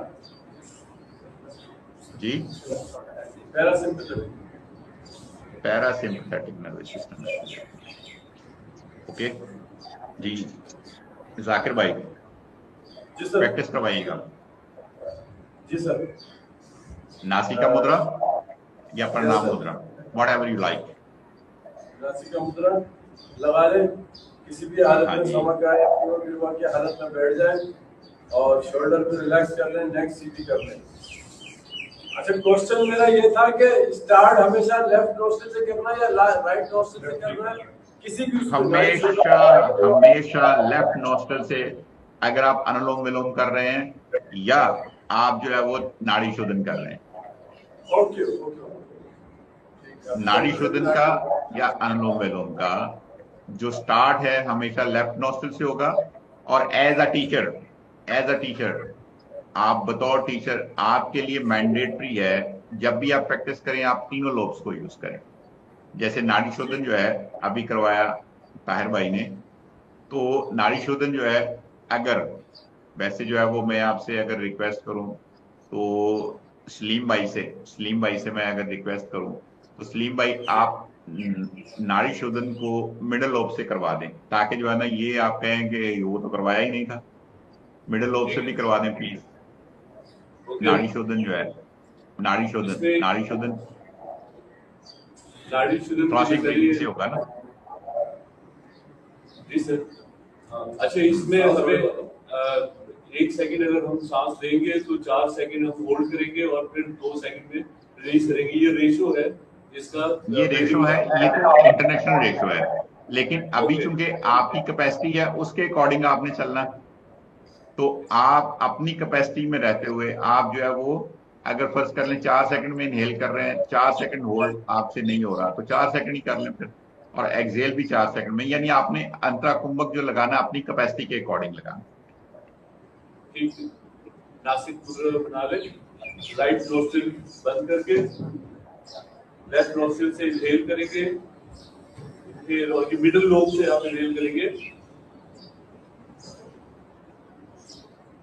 जी, parasympathetic. Parasympathetic nervous system. Okay जी, जाकिर भाई जी सर। प्रैक्टिस करवाइएगा। जी सर। नासिका मुद्रा या प्रणाम मुद्रा, वॉट एवर यू लाइक। नासिका मुद्रा लगा लें, किसी भी हालत हाँ में जी। समझ आए की हालत में बैठ जाए और शोल्डर को रिलैक्स कर लें, नेक सीधी कर लें। अच्छा, क्वेश्चन मेरा ये था कि स्टार्ट हमेशा लेफ्ट नोस्ट्रल से करना है या राइट नोस्ट्रल से करना है? किसी भी हमेशा लेफ्ट नोस्ट्रल से अगर आप अनुलोम विलोम कर रहे हैं या आप जो है वो नाड़ी शोधन कर रहे हैं। ओके। नाड़ी शोधन का या अनुलोम विलोम का जो स्टार्ट है हमेशा लेफ्ट नोस्ट्रल से होगा। और एज अ टीचर आप बतौर टीचर आपके लिए मैंडेटरी है जब भी आप प्रैक्टिस करें आप तीनों लोब्स को यूज करें। जैसे नाड़ी शोधन जो है अभी करवाया ताहिर भाई ने, तो नाड़ी शोधन जो है अगर वैसे जो है वो मैं आपसे अगर रिक्वेस्ट करूं तो सलीम भाई से मैं अगर रिक्वेस्ट करूं तो सलीम भाई आप नाड़ी शोधन को मिडल लोब से करवा दें, ताकि जो है ना ये आप कहें कि वो तो करवाया ही नहीं था। मिडल लोब से भी करवा दें प्लीज। नाड़ी शोधन जो है नाड़ी शोधन थोरासिक ब्रीदिंग से होगा ना। जी सर। अच्छा, इसमें हमें 1 सेकंड अगर हम सांस लेंगे तो 4 सेकंड हम होल्ड करेंगे और फिर 2 सेकंड में रिलीज करेंगे। ये रेशो है इसका, ये रेशो है, ये तो इंटरनेशनल रेशो है। लेकिन अभी चूंकि आपकी कैपेसिटी है उसके अकॉर्डिंग आपने चलना है। तो आप अपनी कैपेसिटी में रहते हुए आप जो है वो अगर फर्ज कर लें 4 सेकंड में इनहेल कर रहे हैं, 4 सेकंड होल्ड आपसे नहीं हो रहा तो 4 सेकंड ही कर लें फिर, और एक्सहेल भी 4 सेकंड में। यानी आपने अंतराकुंभक जो लगाना अपनी कैपेसिटी के अकॉर्डिंग लगाना। ठीक है। नासिक मुद्रा बना ले, राइट नोस्ट्रिल बंद करके लेफ्ट नोस्ट्रिल से इनहेल करेंगे, फिर और मिडिल लोब से आप इनहेल करेंगे,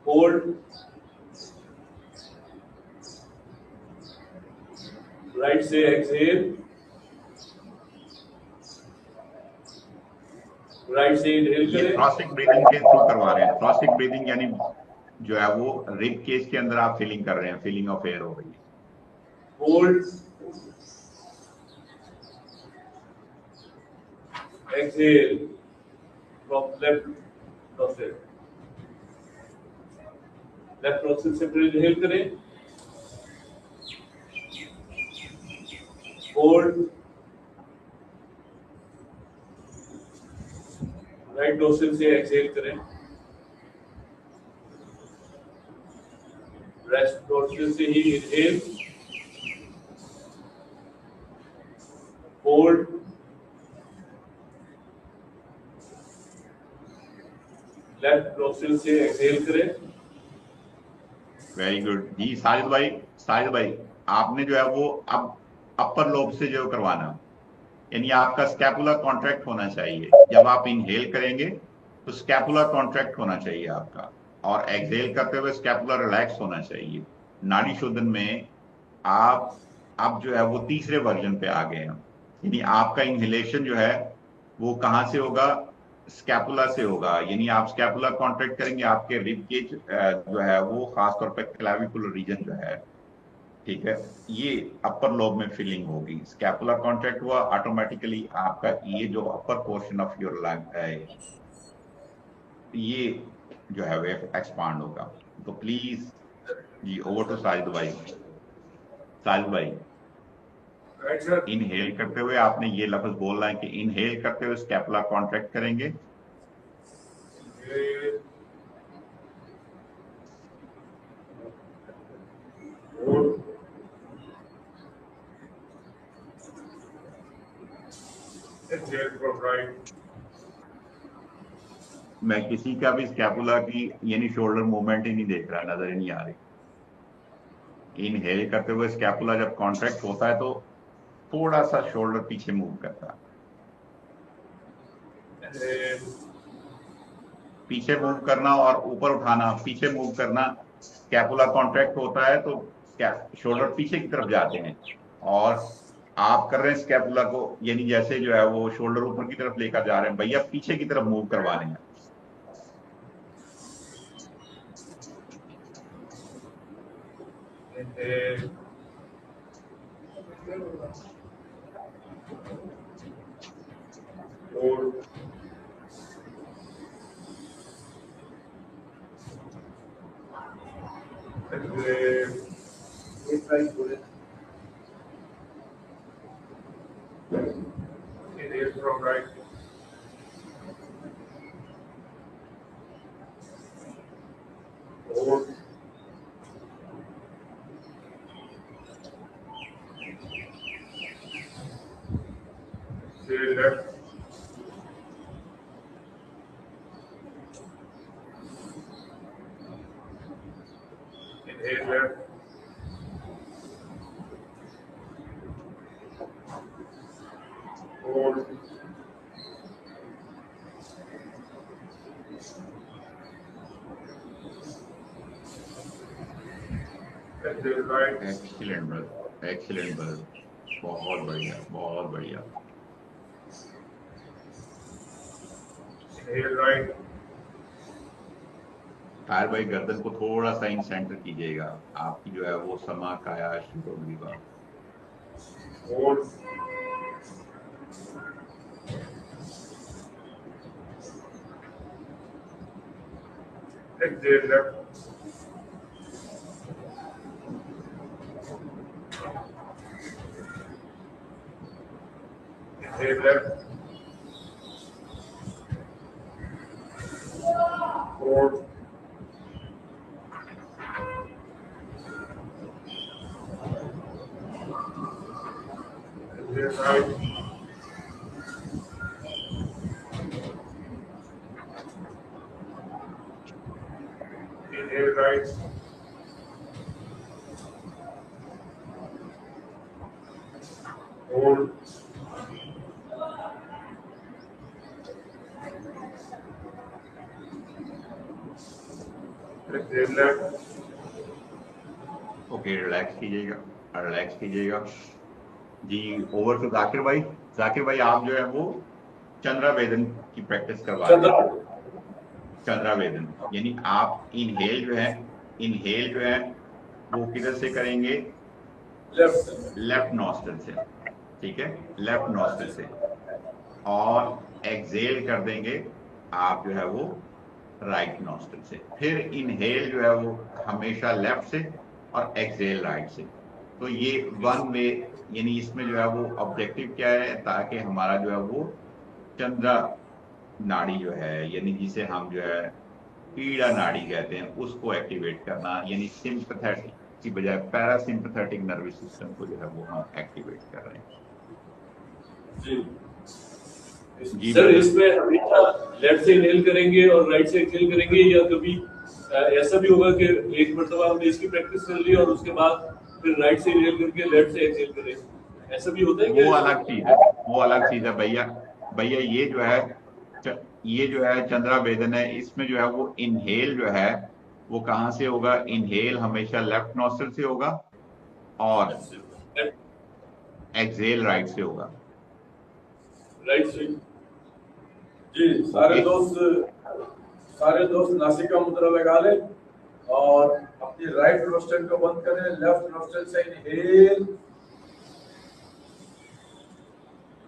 होल्ड, राइट से एक्सहेल, राइट से इनहेल ये करें। थ्रॉसिक ब्रीदिंग के थ्रू करवा रहे हैं। थ्रॉसिक ब्रीदिंग यानी जो है वो रिब केज के अंदर आप फीलिंग कर रहे हैं, फीलिंग ऑफ एयर हो रही है। Hold, exhale from left nostril, left nostril से फिर इनहेल करें, होल्ड, राइट नोस्ट्रिल से एक्सहेल करें, लेफ्ट नोस्ट्रिल से ही इनहेल, होल्ड, लेफ्ट नोस्ट्रिल से एक्सहेल करें। वेरी गुड जी। साजिद भाई आपने जो है वो अब अपर लोब से जो करवाना, यानी आपका स्कैपुला कॉन्ट्रैक्ट होना चाहिए। जब आप इनहेल करेंगे तो स्कैपुला कॉन्ट्रैक्ट होना चाहिए आपका, और एक्सहेल करते हुए स्कैपुला रिलैक्स होना चाहिए। नाड़ी शोधन में आप अब जो है वो तीसरे वर्जन पे आ गए हैं। यानी आपका इनहेलेशन जो है वो कहाँ से होगा, स्कैपुला से होगा। यानी आप स्कैपुला कॉन्ट्रैक्ट करेंगे, आपके रिब केज जो है वो खासतौर पर क्लैविकुलर रीजन जो है, ठीक है, ये अपर लोब में फीलिंग होगी। स्कैपुला कॉन्ट्रैक्ट हुआ, ऑटोमेटिकली आपका ये जो upper portion of your lung है ये जो है वो एक्सपांड होगा। तो please ji over to Sajid भाई। इनहेल करते हुए आपने ये लफ्ज बोलना है कि इनहेल करते हुए स्कैपुला कॉन्ट्रैक्ट करेंगे, मैं किसी का भी स्कैपुला की यानी शोल्डर मूवमेंट ही नहीं देख रहा, नजर ही नहीं आ रही। इनहेल करते हुए स्कैपुला जब कॉन्ट्रैक्ट होता है तो थोड़ा सा शोल्डर पीछे मूव करता है। पीछे मूव करना और ऊपर उठाना, पीछे मूव करना, स्कैपुला कॉन्ट्रैक्ट होता है तो क्या शोल्डर पीछे की तरफ जाते हैं, और आप कर रहे हैं स्कैपुला को, यानी जैसे जो है वो शोल्डर ऊपर की तरफ लेकर जा रहे हैं, भैया पीछे की तरफ मूव करवा रहे हैं। और एक राइट बोले inhale from right. Hold. Exhale left. Inhale left. Hold. Exhale right. Excellent brother, excellent brother, बहुत बढ़िया, बहुत बढ़िया। Inhale right. तार भाई गर्दन को थोड़ा सा इन सेंटर कीजिएगा, आपकी जो है वो समा काया शिरोग्रीवा। Hold. Exhale left. Inhale left. Hold. Exhale right. Inhale right. Hold. Exhale left. Okay, relax कीजिएगा, रिलैक्स कीजिएगा जी। ओवर टू जाकिर भाई। जाकिर भाई आप जो है वो चंद्रा वेदन की प्रैक्टिस करवा रहे हैं। चंद्रा वेदन यानी आप इनहेल जो है वो किधर से करेंगे? लेफ्ट नॉस्ट्रल से, ठीक है, लेफ्ट नॉस्ट्रल से, और एक्सेल कर देंगे आप जो है वो राइट नॉस्ट्रल से। फिर इनहेल जो है वो हमेशा लेफ्ट से और एक्सेल राइट से। तो ये वन वे, यानी इसमें जो है वो ऑब्जेक्टिव क्या है, ताकि हमारा जो है वो चंद्रा नाड़ी जो है, यानी जिसे हम जो है पीड़ा नाड़ी कहते हैं, उसको एक्टिवेट करना, यानी सिंपैथेटिक की बजाय पैरासिम्पैथेटिक नर्वस सिस्टम को जो है वो हम एक्टिवेट कर रहे हैं। जी सर, इसमें हमेशा लेफ्ट से इनहेल करेंगे और राइट से एक्सहेल करेंगे, या कभी ऐसा भी होगा कि एक मरतबा हमने इसकी प्रैक्टिस कर ली और उसके बाद फिर राइट से इनहेल करके लेफ्ट से एक्सहेल करें, ऐसा भी होता है? वो अलग चीज है, वो अलग चीज है भैया। भैया ये जो है चंद्रा वेदन है, इसमें जो है वो इनहेल जो है वो कहाँ से होगा? इनहेल हमेशा लेफ्ट नॉस्ट्रल से होगा और एक्सहेल राइट से होगा। राइट से। जी, सारे दोस्त नासिका मुद्रा लगा लें और अपनी राइट नोस्ट्रल को बंद करें। लेफ्ट नोस्ट्रल से इनहेल,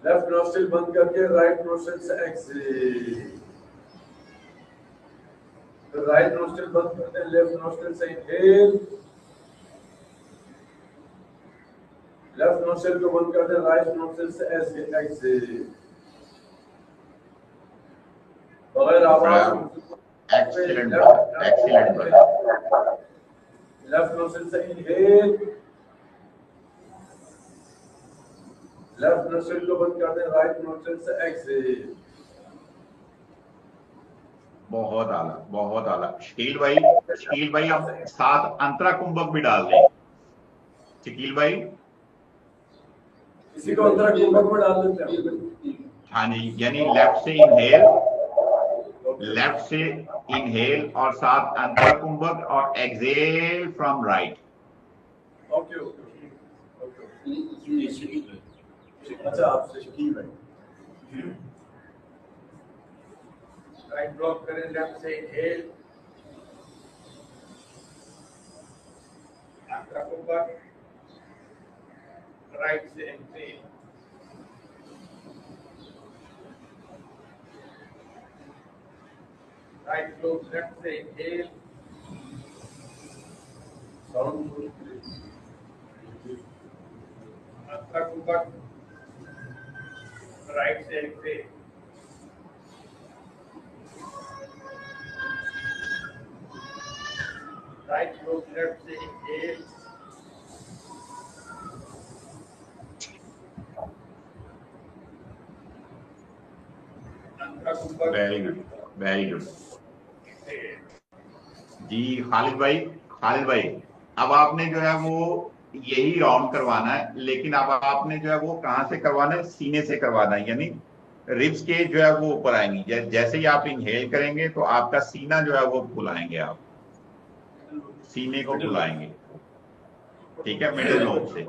लेफ्ट नोस्ट्रल बंद करके राइट नोस्ट्रल से एक्सहेल, राइट नोस्ट्रल बंद कर दें, लेफ्ट नोस्ट्रल से इनहेल, लेफ्ट नोस्ट्रल को बंद कर दें, राइट नोस्ट्रल से एक्सहेल, बगैर आवाज। एक्सीलेंट, लेफ्ट नोस्ट्रल से इनहेल, लेफ्ट नोस्ट्रल को बंद कर दें, राइट नोस्ट्रल से एक्सहेल। बहुत आला, बहुत आला। शकील भाई आप साथ अंतरा कुंभक भी डाल दें। शकील भाई इसी को अंतरा कुंभक में डाल देते हैं। हाँ जी, यानी लेफ्ट से इनहेल, लेफ्ट से इनहेल और साथ अंतरा कुंभक और exhale from right. Okay okay अच्छा आपसे की भाई राइट ब्लॉक करें, लेफ्ट से इनहेल, अंतरा कुंभक, राइट से एक्सेल, राइट क्लोज, लेफ्ट से इनहेल, साउंड अंतरा कुंभक, राइट से एक्सेल, राइट क्लोज, लेफ्ट से इनहेल, अंतरा कुंभक, वेरी गुड, वेरी गुड जी। खालिद भाई अब आपने जो है वो यही राउंड करवाना है, लेकिन अब आपने जो है वो कहाँ से करवाना है, सीने से करवाना है, यानी रिब्स के जो है वो ऊपर आएंगी। जैसे ही आप इनहेल करेंगे तो आपका सीना जो है वो फुलाएंगे, आप सीने को फुलाएंगे, ठीक है, मिडिल लोब से।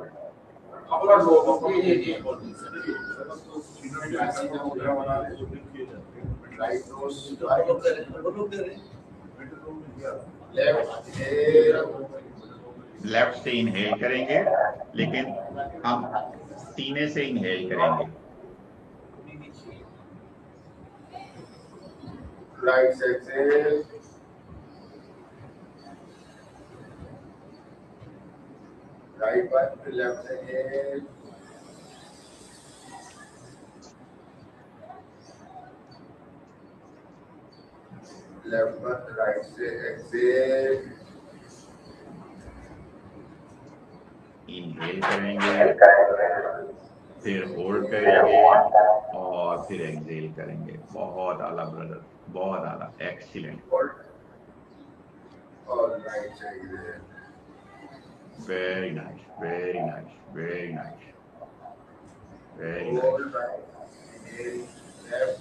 लेफ्ट से इनहेल करेंगे, लेकिन हम सीने से इनहेल करेंगे। राइट से एक्सेल, राइट बाय लेफ्ट से इनहेल, लेफ्ट बाय राइट से एक्सेल, इनहेल करेंगे, फिर होल्ड करेंगे और फिर एक्सेल करेंगे। बहुत आला ब्रदर, बहुत आला, एक्सीलेंट, और राइट से exhale, very nice, very nice, very nice, very nice. Hold right, inhale, left,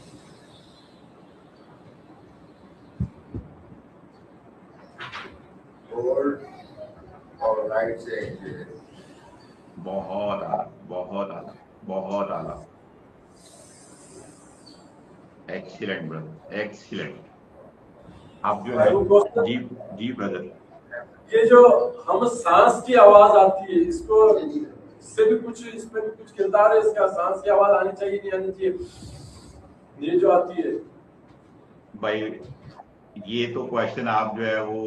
hold और राइट से एक्सेल, बहुत आला, बहुत आला, बहुत आला, एक्सीलेंट ब्रदर, एक्सीलेंट। आप जो है जी जी ब्रदर, ये जो हम सांस की आवाज आती है, इसको इससे भी कुछ, इसमें भी कुछ किरदार है इसका, सांस की आवाज आनी चाहिए नहीं आनी चाहिए, ये जो आती है भाई ये तो क्वेश्चन आप जो है वो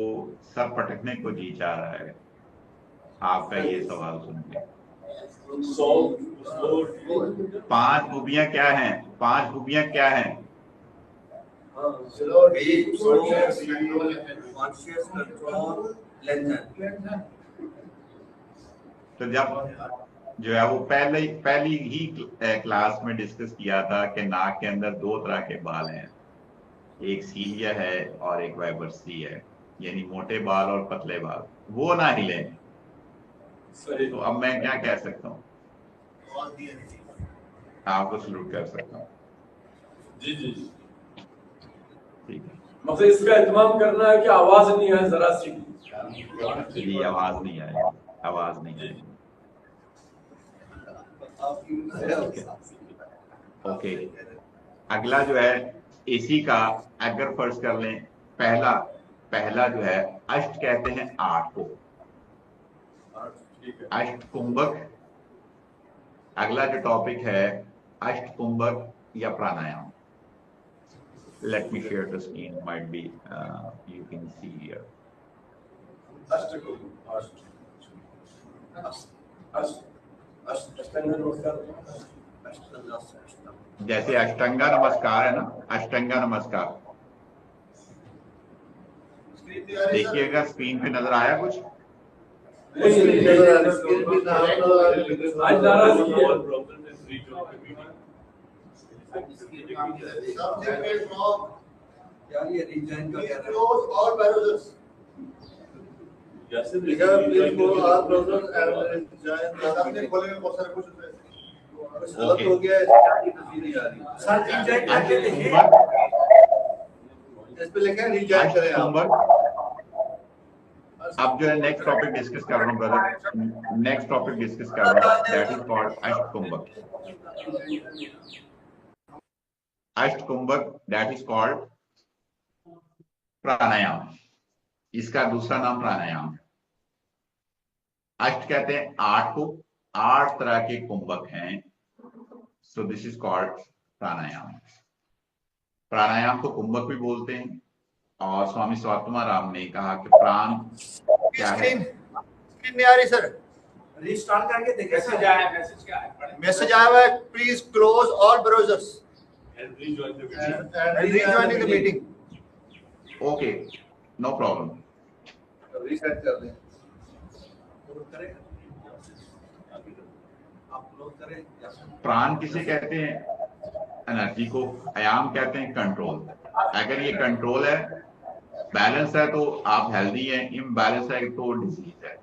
सर पटकने को जी चाह रहा है आपका ये सवाल सुन के। 5 खूबियां क्या हैं, 5 खूबियां क्या हैं? तो जब जो है वो पहली ही क्लास में डिस्कस किया था कि नाक के अंदर 2 तरह के बाल हैं, एक सीलिया है और एक वाइब्रसी है, यानी मोटे बाल और पतले बाल, वो ना हिले। तो अब मैं क्या कह सकता हूँ, आपको सलूट कर सकता हूँ। जी जी जी, ठीक है, मतलब इसका इंतजाम करना है कि आवाज नहीं है जरा सी, जी आवाज नहीं आएगी, आवाज नहीं आएगी। ओके, अगला जो है इसी का अगर फर्ज कर लें, पहला जो है अष्ट कहते हैं 8 को, अष्ट कुंभक। अगला जो टॉपिक है अष्ट कुंभक या प्राणायाम। Let me share the screen, might be you can see here. जैसे अष्टांगा नमस्कार है ना, अष्टांगा नमस्कार देखिएगा, स्क्रीन पे नजर आया कुछ? इस पे लिखे रिजॉइन करें आप। अब जो है नेक्स्ट टॉपिक डिस्कस कर रहा हूँ ब्रदर, नेक्स्ट टॉपिक डिस्कस कर रहा हूँ, दैट इज कॉल्ड अष्टकुंभक। अष्टकुंभक दैट इज कॉल्ड प्राणायाम, इसका दूसरा नाम प्राणायाम है। अष्ट कहते हैं 8 को, 8 तरह के कुंभक हैं, सो दिस इज कॉल्ड प्राणायाम। प्राणायाम को कुंभक भी बोलते हैं, और स्वामी स्वात्माराम ने कहा कि प्राण क्या है। स्क्रीन नहीं आ रही सर, रीस्टार्ट करके देखें। मैसेज आया, मैसेज क्या है? मैसेज आया हुआ है, please close all browsers And rejoin the meeting. and rejoining the meeting. Okay, no problem. Reset कर दें। आप क्लोज करें। प्राण किसे कहते हैं? एनर्जी को। आयाम कहते हैं कंट्रोल। अगर ये कंट्रोल है, बैलेंस है, तो आप हेल्दी हैं, इम्बैलेंस है तो डिजीज है।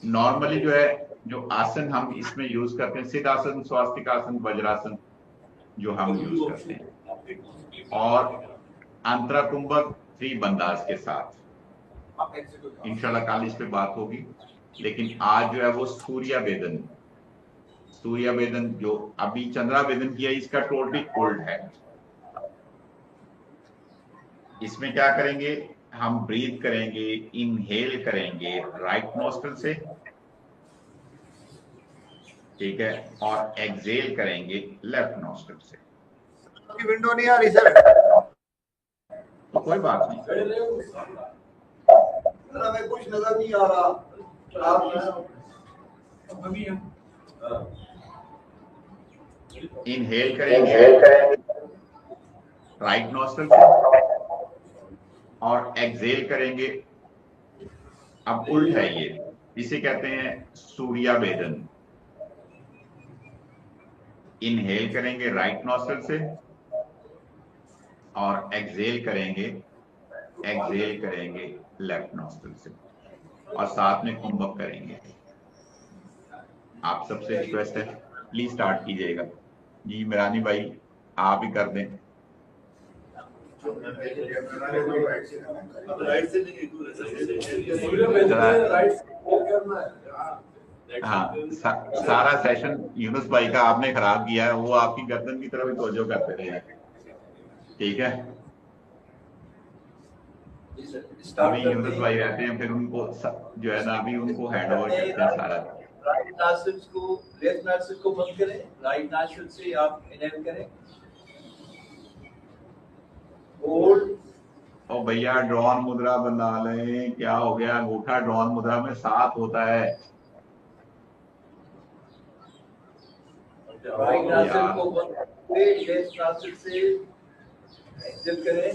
नॉर्मली जो है, जो आसन हम इसमें यूज करते हैं, सिद्धासन, स्वास्तिकासन, वज्रासन जो हम यूज करते हैं, और अंतरा कुंभक 3 बंदास के साथ। इंशाल्लाह कल इस पे बात होगी, लेकिन आज जो है वो सूर्य वेदन, सूर्य वेदन जो अभी चंद्रा वेदन किया, इसका टोटली उल्ट है। इसमें क्या करेंगे, हम ब्रीथ करेंगे, इनहेल करेंगे राइट नोस्ट्रल से, ठीक है, और एक्सहेल करेंगे लेफ्ट नोस्ट्रल से। आपकी विंडो नहीं आ रही सर, तो कोई बात नहीं, हमें कुछ नजर नहीं आ रहा। आप इनहेल करेंगे राइट नोस्ट्रल से, और एक्सहेल करेंगे, अब उल्ट है ये, इसे कहते हैं सूर्य वेदन। इनहेल करेंगे राइट नोस्ट्रल से, और एक्सहेल करेंगे लेफ्ट नोस्ट्रल से, और साथ में कुंभक करेंगे। आप सबसे रिक्वेस्ट है, प्लीज स्टार्ट कीजिएगा। जी मिरानी भाई, आप ही कर दें। राइट से नहीं, हाँ, सारा सेशन यूनुस भाई का आपने खराब किया है, वो आपकी गर्दन की तरफ ही तवज्जो करते रहे, ठीक है। अभी यूनुस भाई रहते हैं, फिर उनको जो है ना, अभी उनको हैंड ओवर करते हैं सारा। राइट नॉस्ट्रल को, लेफ्ट नॉस्ट्रल को बंद करें, राइट नॉस्ट्रल से आप इनहेल करें, होल्ड। और भैया ड्रॉन मुद्रा बना लें, क्या हो गया, अंगूठा ड्रॉन मुद्रा में 7 होता है। राइट नॉस्ट्रल को बंद करें, लेफ्ट नॉस्ट्रल से एक्सहेल करें,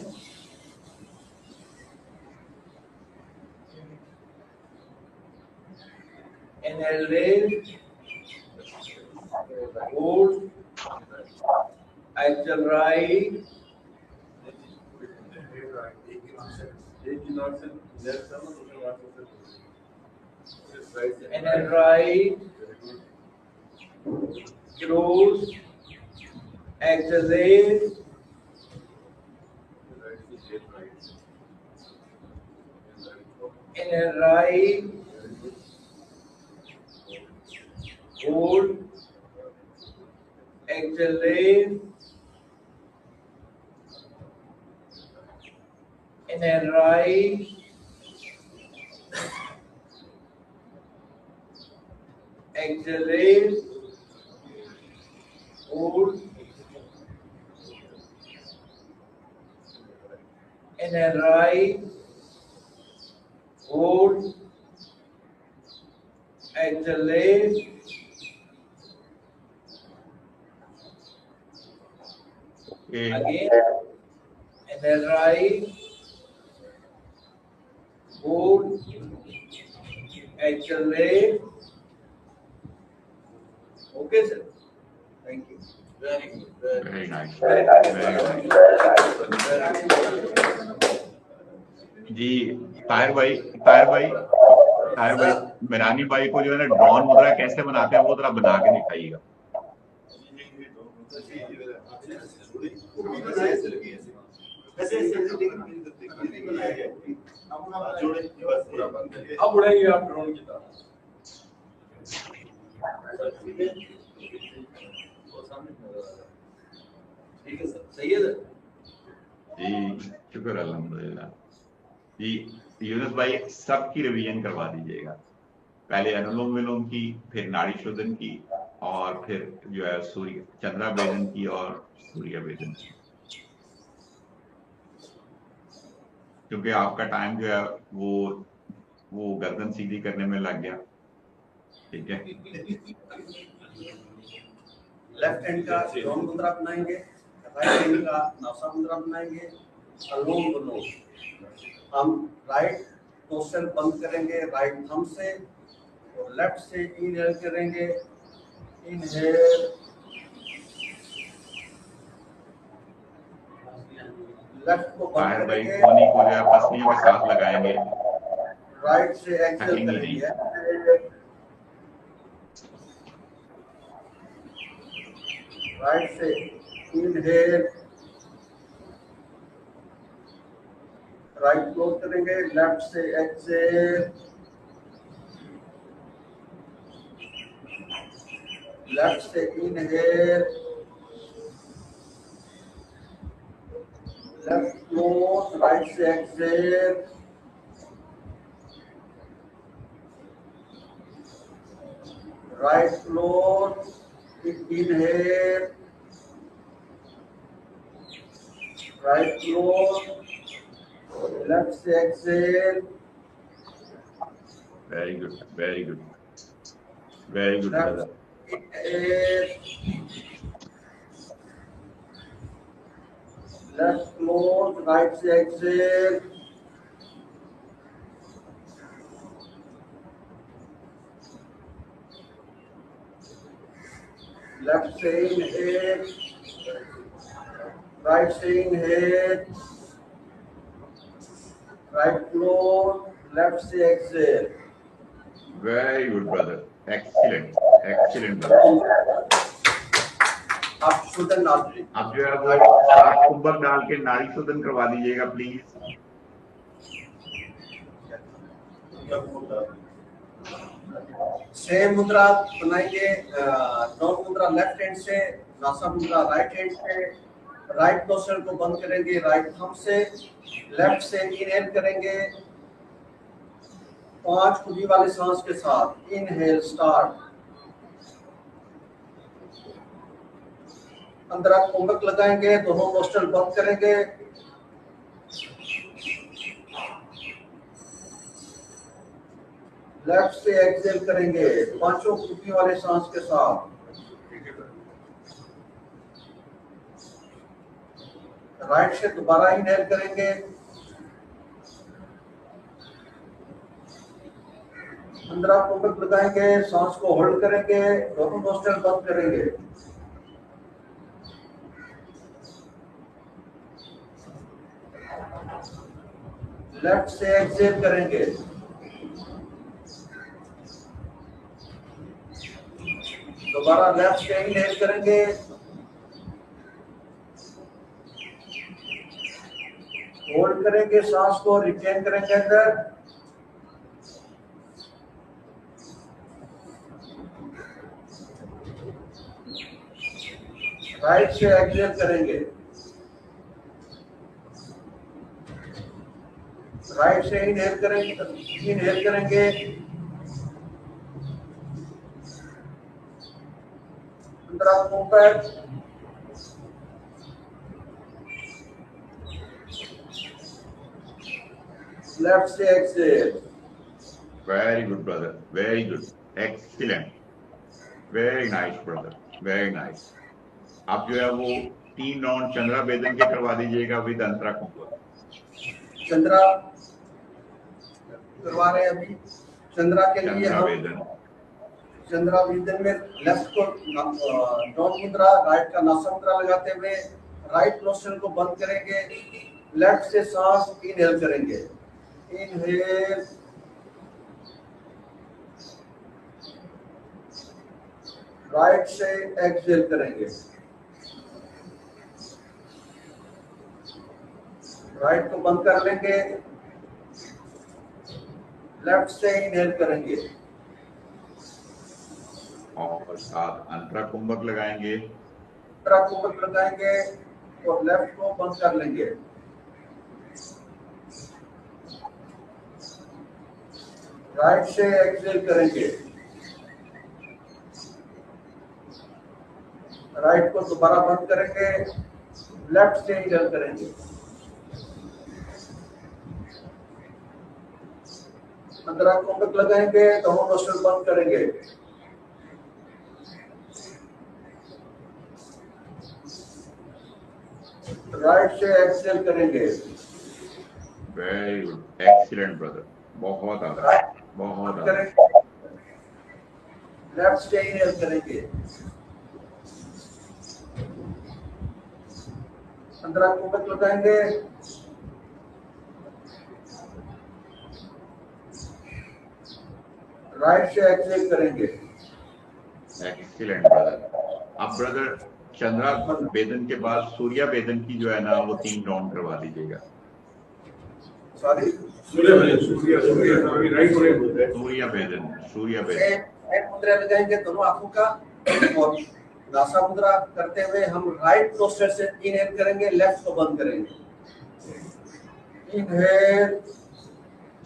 inhale, raise, hold, exhale, right, inhale, right, close, exhale, raise, inhale, right, hold, exhale, raise, inhale, right, exhale, raise, hold, inhale, right, hold, exhale, raise, again, inhale, right, hold, exhale, raise. Okay, sir. Thank you. Very good. Very nice. जी ताहिर भाई मिरानी भाई को जो है ना drawn मुद्रा कैसे बनाते हैं वो जरा बना के दिखाइएगा। ऐसे जोड़े पूरा बंद करके अब उड़ेंगे आप ड्रोन की तरह। ठीक है सर, सही है सर जी, शुक्र अल्हम्दुलिल्लाह जी। यूनुस भाई सबकी रिवीजन करवा दीजिएगा, पहले अनुलोम विलोम की, फिर नाड़ी शोधन की, और फिर जो है सूर्य चंद्रा भेदन की और सूर्य भेदन की, क्योंकि आपका टाइम जो है वो गर्दन सीधी करने में लग गया। ठीक है, लेफ्ट हैंड का ड्रोन मुद्रा बनाएंगे, राइट हैंड का नासा मुद्रा बनाएंगे, अनुलोम विलोम। हम राइट नोस्ट्रल बंद करेंगे राइट थंब से और लेफ्ट से इनहेल करेंगे, इनहेल, लेफ्ट को बंद ताहिर भाई करेंगे, पानी को जो है पसलियों के साथ लगाएंगे, राइट से एक्सहेल हकेंगे नहीं। करेंगे, राइट से इनहेल, राइट क्लोज करेंगे, लेफ्ट से एक्सहेल, लेफ्ट से इनहेल, लेफ्ट क्लोज, राइट से exhale, right close, inhale, right close, left से exhale, very good, very good, very good brother. Left close, right से एक्सहेल, लेफ्ट से inhale, right से inhale, right close, left से exhale. Very good brother, excellent, excellent brother. आप शोधन नाजरी, अब जो है वो आप कुंभक डाल के नाड़ी शोधन करवा दीजिएगा प्लीज। सेम मुद्रा बनाएंगे, ड्रोन मुद्रा लेफ्ट हैंड से, नासा मुद्रा राइट हैंड से, राइट नोस्ट्रल को बंद करेंगे राइट थंब से, लेफ्ट से इनहेल करेंगे 5 खुली वाले सांस के साथ, इनहेल स्टार्ट, अंदर आप कुंभक लगाएंगे, दोनों नोस्ट्रल बंद करेंगे, लेफ्ट से एक्सहेल करेंगे 5 खुली वाले सांस के साथ, राइट से दोबारा इनहेल करेंगे, अंदर आप कुंभक लगाएंगे, सांस को होल्ड करेंगे, दोनों नोस्ट्रल बंद करेंगे, लेफ्ट से एक्सहेल करेंगे, दोबारा लेफ्ट से इनहेल करेंगे, होल्ड करेंगे, सांस को रिटेन करेंगे अंदर, राइट से एक्सहेल करेंगे, राइट से इनहेल करेंगे, अंदर आप ऊपर, लेफ्ट से exhale. Very good brother, very good, excellent, very nice brother, very nice. आप जो है वो 3 राउंड चंद्रा भेदन के करवा दीजिएगा विद अंतरा कुंभक। चंद्रा करवा रहे हैं अभी। चंद्रा के लिए चंद्रा हम भेदन, चंद्रा वेदन में लेफ्ट को ड्रोन मुद्रा, राइट का नासा मुद्रा लगाते हुए राइट नोस्ट्रल को बंद करेंगे, लेफ्ट से सांस इनहेल करेंगे, इनहेल, राइट से एक्सहेल करेंगे, राइट को बंद कर लेंगे, लेफ्ट से इनहेल करेंगे और साथ अंतरा कुंभक लगाएंगे, अंतरा कुंभक लगाएंगे और लेफ्ट को बंद कर लेंगे। राइट से एक्सेल करेंगे, राइट को दोबारा बंद करेंगे, लेफ्ट से इनहेल करेंगे। अंतरा कुंभक लगाएंगे, दोनों नोस्ट्रल बंद करेंगे। राइट से एक्सेल करेंगे। वेरी गुड, एक्सीलेंट ब्रदर, बहुत आला, बहुत आला। लेफ्ट से इनहेल करेंगे, अंतरा कुंभक लगाएंगे, राइट से एक्सेल करेंगे। Excellent brother. अब ब्रदर चंद्रा वेदन के बाद सूर्या वेदन की जो है ना वो 3 राउंड करवा दीजिएगा। सॉरी, सूर्या वेदन एक मुद्रा लगाएंगे दोनों आंखों का और नासा मुद्रा करते हुए हम राइट नोस्ट्रल से इनहेल करेंगे, लेफ्ट को बंद करेंगे। इनहेल।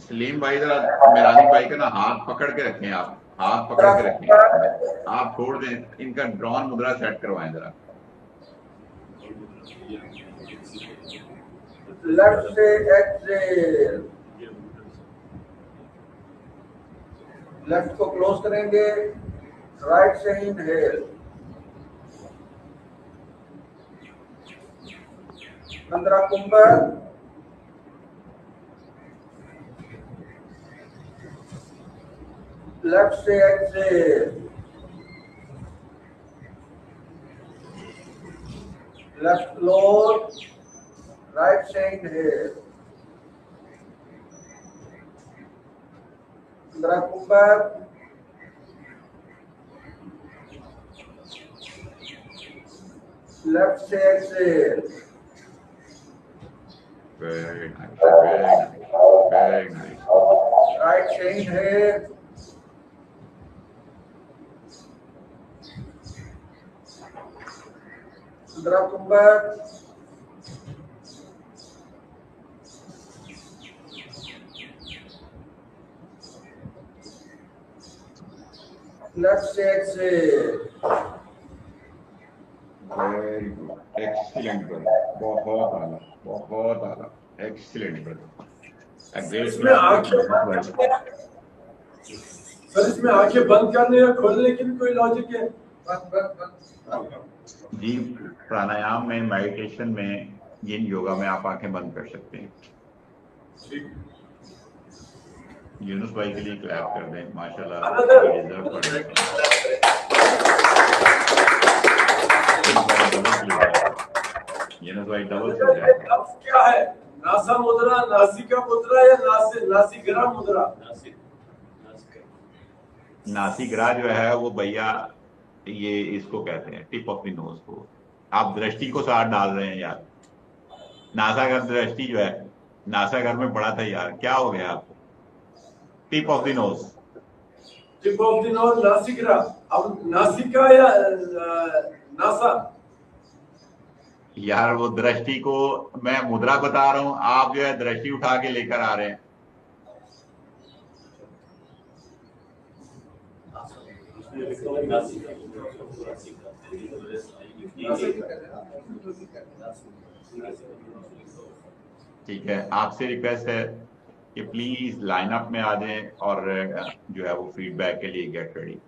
सलीम भाई जरा मेरानी भाई का ना हाथ पकड़ के रखें, आप हाथ पकड़ के रखें, आप छोड़ दें, इनका ड्रॉन मुद्रा सेट करवाएं जरा। लेफ्ट से एक्सेल, लेफ्ट को क्लोज करेंगे, राइट से इनहेल, अंतरा कुंभक, लेफ्ट से एक्सेल, लेफ्ट क्लोज, राइट से इनहेल, अंतरा कुंभक, लेफ्ट से exhale. Very nice, very nice, very nice. Right से इनहेल, अंतरा कुंभक, लेफ्ट से exhale. Very good, excellent brother, बहुत आला, बहुत आला, एक्सीलेंट ब्रदर। इसमें आंखें बंद करने या खोलने की भी कोई लॉजिक है? जी, प्राणायाम में, मेडिटेशन में, yin योगा में आप आंखें बंद कर सकते हैं। यूनुस भाई के लिए क्लैप कर दें, माशाल्लाह डिजर्व कर रहे हैं। यूनुस भाई डबल से क्या है? नासा मुद्रा, नासिका मुद्रा या नासिग्रा मुद्रा? नासिग्रा जो है वो भैया ये इसको कहते हैं टिप ऑफ द नोज को। आप दृष्टि को साथ डाल रहे हैं यार। नासागर दृष्टि जो है, नासागर में पड़ा था यार, क्या हो गया आपको? Tip of the nose, tip of the nose, नासिग्रा। अब नासिका या नासा? यार वो दृष्टि को मैं मुद्रा बता रहा हूं, आप जो है दृष्टि उठा के लेकर आ रहे हैं। ठीक है, आपसे रिक्वेस्ट है कि प्लीज लाइनअप में आ जाएं और जो है वो फीडबैक के लिए गेट रेडी।